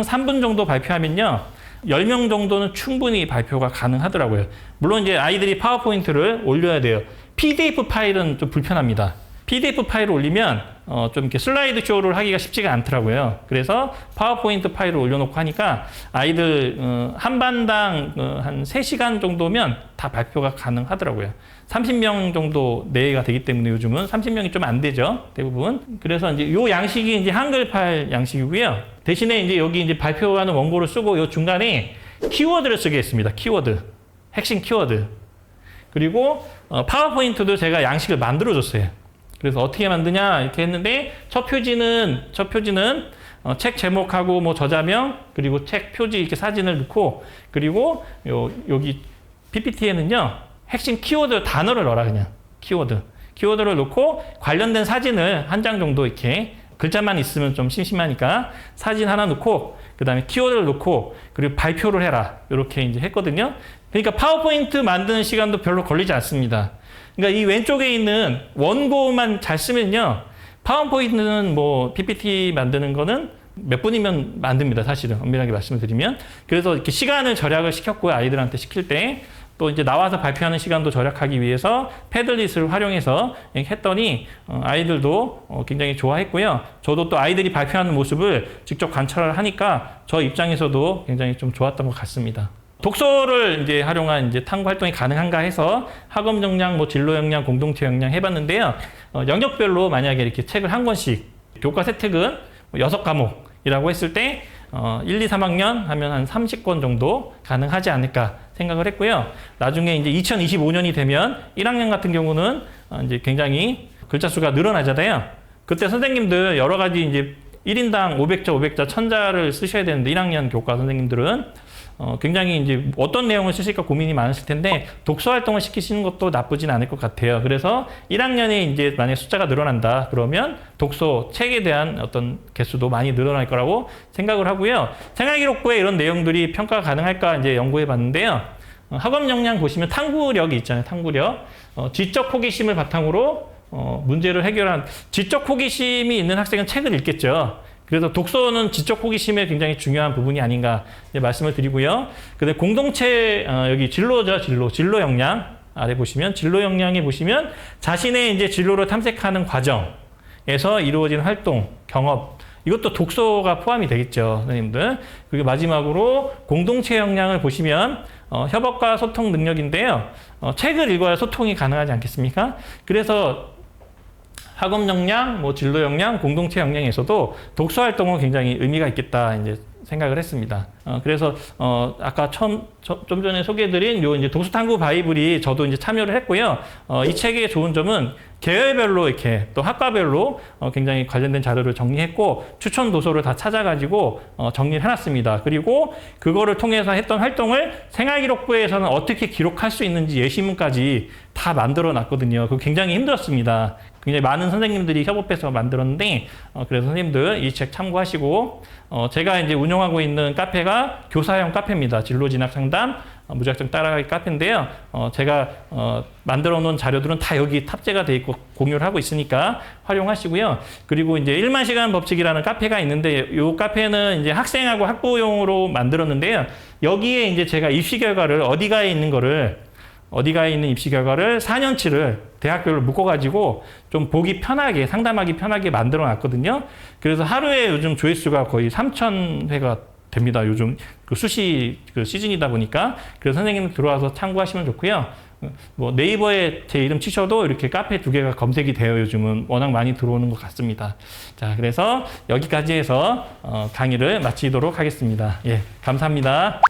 3분 정도 발표하면요. 10명 정도는 충분히 발표가 가능하더라고요. 물론 이제 아이들이 파워포인트를 올려야 돼요. PDF 파일은 좀 불편합니다. PDF 파일을 올리면 좀 이렇게 슬라이드 쇼를 하기가 쉽지가 않더라고요. 그래서 파워포인트 파일을 올려놓고 하니까 아이들 한 반당 한 3시간 정도면 다 발표가 가능하더라고요. 30명 정도 내외가 되기 때문에 요즘은 30명이 좀 안 되죠. 대부분. 그래서 이제 요 양식이 이제 한글 파일 양식이고요. 대신에 이제 여기 이제 발표하는 원고를 쓰고 요 중간에 키워드를 쓰게 했습니다. 키워드. 핵심 키워드. 그리고 파워포인트도 제가 양식을 만들어 줬어요. 그래서 어떻게 만드냐 이렇게 했는데 첫 표지는 책 제목하고 뭐 저자명 그리고 책 표지 이렇게 사진을 넣고 그리고 여기 PPT에는요, 핵심 키워드 단어를 넣어라, 그냥. 키워드를 넣고 관련된 사진을 한 장 정도 이렇게 글자만 있으면 좀 심심하니까 사진 하나 넣고 그 다음에 키워드를 넣고 그리고 발표를 해라. 이렇게 이제 했거든요. 그러니까 파워포인트 만드는 시간도 별로 걸리지 않습니다. 그러니까 이 왼쪽에 있는 원고만 잘 쓰면요. 파워포인트는 뭐 PPT 만드는 거는 몇 분이면 만듭니다. 사실은 엄밀하게 말씀을 드리면. 그래서 이렇게 시간을 절약을 시켰고요. 아이들한테 시킬 때. 또 이제 나와서 발표하는 시간도 절약하기 위해서 패들릿을 활용해서 했더니 아이들도 굉장히 좋아했고요. 저도 또 아이들이 발표하는 모습을 직접 관찰을 하니까 저 입장에서도 굉장히 좀 좋았던 것 같습니다. 독서를 이제 활용한 이제 탐구 활동이 가능한가 해서 학업 역량, 뭐 진로 역량, 공동체 역량 해봤는데요. 영역별로 만약에 이렇게 책을 한 권씩 교과 세특은 6과목이라고 했을 때 1, 2, 3학년 하면 한 30권 정도 가능하지 않을까 생각을 했고요. 나중에 이제 2025년이 되면 1학년 같은 경우는 이제 굉장히 글자 수가 늘어나잖아요. 그때 선생님들 여러 가지 이제 1인당 500자, 500자, 1000자를 쓰셔야 되는데 1학년 교과 선생님들은 굉장히 이제 어떤 내용을 쓰실까 고민이 많으실 텐데 독서 활동을 시키시는 것도 나쁘진 않을 것 같아요. 그래서 1학년에 이제 만약 숫자가 늘어난다 그러면 독서 책에 대한 어떤 개수도 많이 늘어날 거라고 생각을 하고요. 생활기록부에 이런 내용들이 평가가 가능할까 이제 연구해 봤는데요. 학업 역량 보시면 탐구력이 있잖아요. 탐구력. 지적 호기심을 바탕으로 문제를 해결한 지적 호기심이 있는 학생은 책을 읽겠죠. 그래서 독서는 지적 호기심의 굉장히 중요한 부분이 아닌가 말씀을 드리고요. 근데 공동체 여기 진로죠, 진로 역량 아래 보시면 진로 역량에 보시면 자신의 이제 진로를 탐색하는 과정에서 이루어진 활동, 경험 이것도 독서가 포함이 되겠죠, 선생님들. 그리고 마지막으로 공동체 역량을 보시면 협업과 소통 능력인데요. 책을 읽어야 소통이 가능하지 않겠습니까? 그래서 학업 역량, 뭐 진로 역량, 공동체 역량에서도 독서 활동은 굉장히 의미가 있겠다 이제 생각을 했습니다. 그래서 아까 좀 전에 소개해드린 요 이제 독서 탐구 바이블이 저도 이제 참여를 했고요. 이 책의 좋은 점은 계열별로 이렇게 또 학과별로 굉장히 관련된 자료를 정리했고 추천 도서를 다 찾아가지고 정리를 해놨습니다. 그리고 그거를 통해서 했던 활동을 생활기록부에서는 어떻게 기록할 수 있는지 예시문까지 다 만들어놨거든요. 그거 굉장히 힘들었습니다. 굉장히 많은 선생님들이 협업해서 만들었는데 그래서 선생님들 이 책 참고하시고 제가 이제 운영하고 있는 카페가 교사형 카페입니다. 진로진학 상담 무작정 따라가기 카페인데요. 제가 만들어 놓은 자료들은 다 여기 탑재가 돼 있고 공유를 하고 있으니까 활용하시고요. 그리고 이제 1만 시간 법칙이라는 카페가 있는데 이 카페는 이제 학생하고 학부용으로 만들었는데요. 여기에 이제 제가 입시 결과를 어디가에 있는 입시 결과를 4년치를 대학별로 묶어가지고 좀 보기 편하게, 상담하기 편하게 만들어 놨거든요. 그래서 하루에 요즘 조회수가 거의 3,000회가 됩니다. 요즘 그 수시 그 시즌이다 보니까. 그래서 선생님 들어와서 참고하시면 좋고요. 뭐 네이버에 제 이름 치셔도 이렇게 카페 2개가 검색이 돼요. 요즘은 워낙 많이 들어오는 것 같습니다. 자, 그래서 여기까지 해서 강의를 마치도록 하겠습니다. 예, 감사합니다.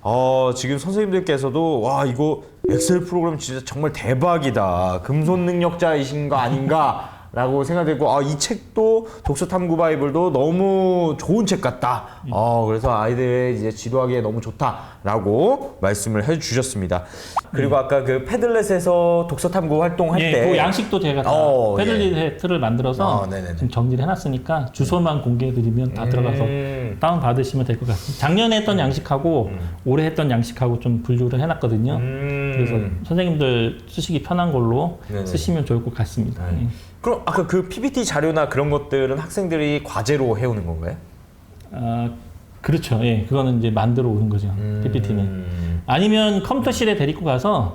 지금 선생님들께서도 와 이거 엑셀 프로그램 진짜 정말 대박이다. 금손 능력자이신 거 아닌가? 라고 생각되고 이 책도 독서 탐구 바이블도 너무 좋은 책 같다. 그래서 아이들 이제 지도하기에 너무 좋다라고 말씀을 해주셨습니다. 그리고 아까 그 패들렛에서 독서 탐구 활동할 때 그 양식도 제가 다 패들릿 틀을 만들어서 지금 정리를 해놨으니까 주소만 공개해드리면 다 들어가서 다운 받으시면 될 것 같습니다. 작년에 했던 양식하고 올해 했던 양식하고 좀 분류를 해놨거든요. 그래서 선생님들 쓰시기 편한 걸로 쓰시면 좋을 것 같습니다. 그럼 아까 그 PPT 자료나 그런 것들은 학생들이 과제로 해오는 건가요? 그렇죠. 예, 그거는 이제 만들어 오는 거죠. PPT는. 아니면 컴퓨터실에 데리고 가서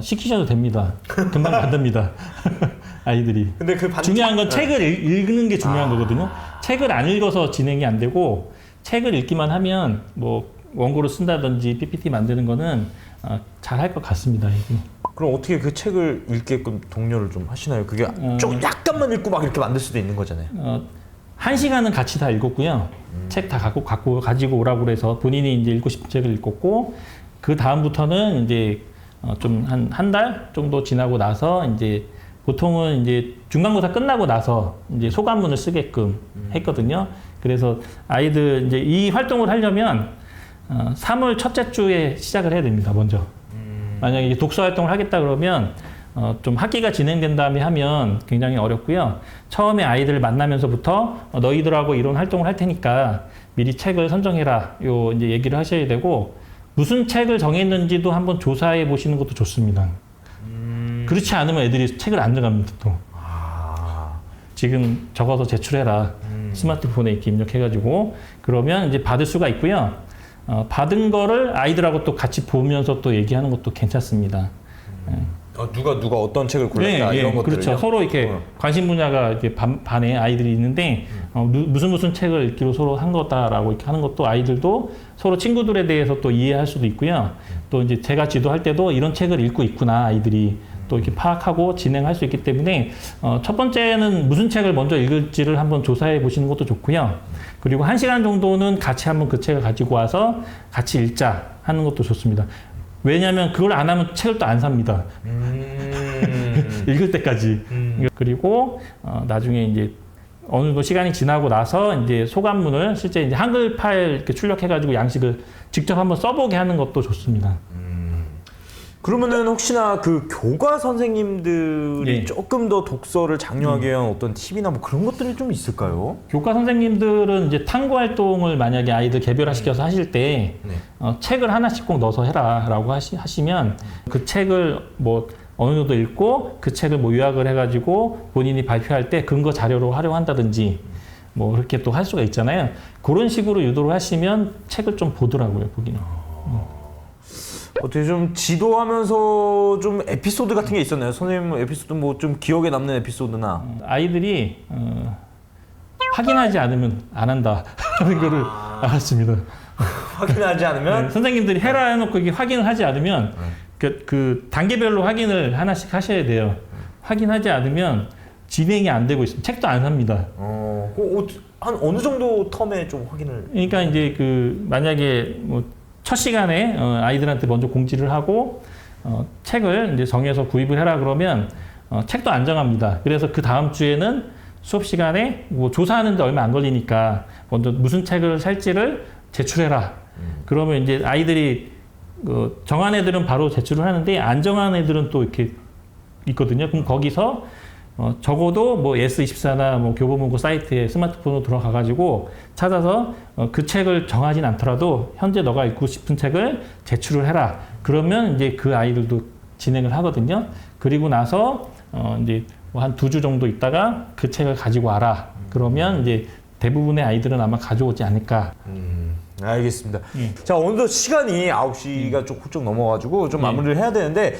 시키셔도 됩니다. 금방 만듭니다. 아이들이. 근데 그 중요한 건 책을 읽는 게 중요한 거거든요. 책을 안 읽어서 진행이 안 되고 책을 읽기만 하면 뭐 원고를 쓴다든지 PPT 만드는 거는 잘 할 것 같습니다. 이게. 그럼 어떻게 그 책을 읽게끔 독려를 좀 하시나요? 그게 좀 약간만 읽고 막 이렇게 만들 수도 있는 거잖아요. 1시간은 같이 다 읽었고요. 책 다 가지고 오라고 그래서 본인이 이제 읽고 싶은 책을 읽었고 그 다음부터는 이제 좀 한 달 정도 지나고 나서 이제 보통은 이제 중간고사 끝나고 나서 이제 소감문을 쓰게끔 했거든요. 그래서 아이들 이제 이 활동을 하려면 3월 첫째 주에 시작을 해야 됩니다. 먼저. 만약에 이제 독서 활동을 하겠다 그러면 좀 학기가 진행된 다음에 하면 굉장히 어렵고요. 처음에 아이들을 만나면서부터 너희들하고 이런 활동을 할 테니까 미리 책을 선정해라. 요 이제 얘기를 하셔야 되고 무슨 책을 정했는지도 한번 조사해 보시는 것도 좋습니다. 그렇지 않으면 애들이 책을 안 정합니다. 또 지금 적어서 제출해라. 스마트폰에 이렇게 입력해가지고 그러면 이제 받을 수가 있고요. 받은 거를 아이들하고 또 같이 보면서 또 얘기하는 것도 괜찮습니다. 누가 어떤 책을 골랐다 이런 것들을요? 그렇죠. 서로 이렇게 관심 분야가 이렇게 반에 아이들이 있는데 무슨 책을 읽기로 서로 한 거다라고 이렇게 하는 것도 아이들도 서로 친구들에 대해서 또 이해할 수도 있고요. 또 이제 제가 지도할 때도 이런 책을 읽고 있구나 아이들이 또 이렇게 파악하고 진행할 수 있기 때문에 첫 번째는 무슨 책을 먼저 읽을지를 한번 조사해 보시는 것도 좋고요. 그리고 1시간 정도는 같이 한번 그 책을 가지고 와서 같이 읽자 하는 것도 좋습니다. 왜냐하면 그걸 안 하면 책을 또 안 삽니다. 읽을 때까지. 그리고 나중에 이제 어느 정도 시간이 지나고 나서 이제 소감문을 실제 이제 한글 파일 이렇게 출력해가지고 양식을 직접 한번 써보게 하는 것도 좋습니다. 그러면은 혹시나 그 교과 선생님들이 네. 조금 더 독서를 장려하게 위한 어떤 팁이나 뭐 그런 것들이 좀 있을까요? 교과 선생님들은 이제 탐구 활동을 만약에 아이들 개별화시켜서 하실 때 책을 하나씩 꼭 넣어서 해라라고 하시면 그 책을 뭐 어느 정도 읽고 그 책을 뭐 요약을 해가지고 본인이 발표할 때 근거 자료로 활용한다든지 뭐 그렇게 또 할 수가 있잖아요. 그런 식으로 유도를 하시면 책을 좀 보더라고요, 보기는. 어떻게 좀 지도하면서 좀 에피소드 같은 게 있었나요? 선생님 에피소드 뭐 좀 기억에 남는 에피소드나 아이들이 확인하지 않으면 안 한다 하는 거를 알았습니다. 확인하지 않으면 네, 선생님들이 해라 해놓고 이게 확인을 하지 않으면 그 단계별로 확인을 하나씩 하셔야 돼요. 확인하지 않으면 진행이 안 되고 있습니다. 책도 안 삽니다. 한 어느 정도 텀에 좀 확인을? 그러니까 이제 그 만약에 뭐 첫 시간에 아이들한테 먼저 공지를 하고 책을 이제 정해서 구입을 해라 그러면 책도 안 정합니다. 그래서 그 다음 주에는 수업 시간에 뭐 조사하는데 얼마 안 걸리니까 먼저 무슨 책을 살지를 제출해라. 그러면 이제 아이들이 정한 애들은 바로 제출을 하는데 안 정한 애들은 또 이렇게 있거든요. 그럼 거기서 적어도 뭐 예스24나 뭐 교보문고 사이트에 스마트폰으로 들어가가지고 찾아서 그 책을 정하진 않더라도 현재 너가 읽고 싶은 책을 제출을 해라. 그러면 이제 그 아이들도 진행을 하거든요. 그리고 나서 이제 뭐 한 2주 정도 있다가 그 책을 가지고 와라. 그러면 이제 대부분의 아이들은 아마 가져오지 않을까. 알겠습니다. 자, 오늘도 시간이 9시가 좀 훌쩍 넘어가지고 좀 마무리를 해야 되는데,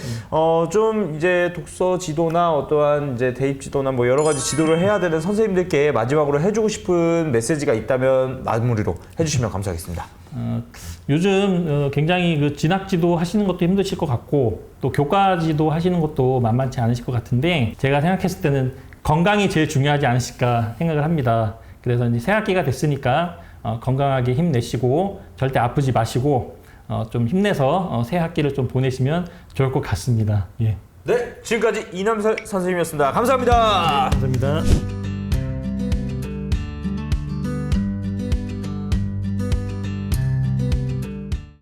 좀 이제 독서 지도나 어떠한 이제 대입 지도나 뭐 여러 가지 지도를 해야 되는 선생님들께 마지막으로 해주고 싶은 메시지가 있다면 마무리로 해주시면 감사하겠습니다. 요즘 굉장히 그 진학 지도 하시는 것도 힘드실 것 같고 또 교과 지도 하시는 것도 만만치 않으실 것 같은데 제가 생각했을 때는 건강이 제일 중요하지 않으실까 생각을 합니다. 그래서 이제 새 학기가 됐으니까 건강하게 힘내시고 절대 아프지 마시고 좀 힘내서 새 학기를 좀 보내시면 좋을 것 같습니다. 예. 네, 지금까지 이남설 선생님이었습니다. 감사합니다. 감사합니다.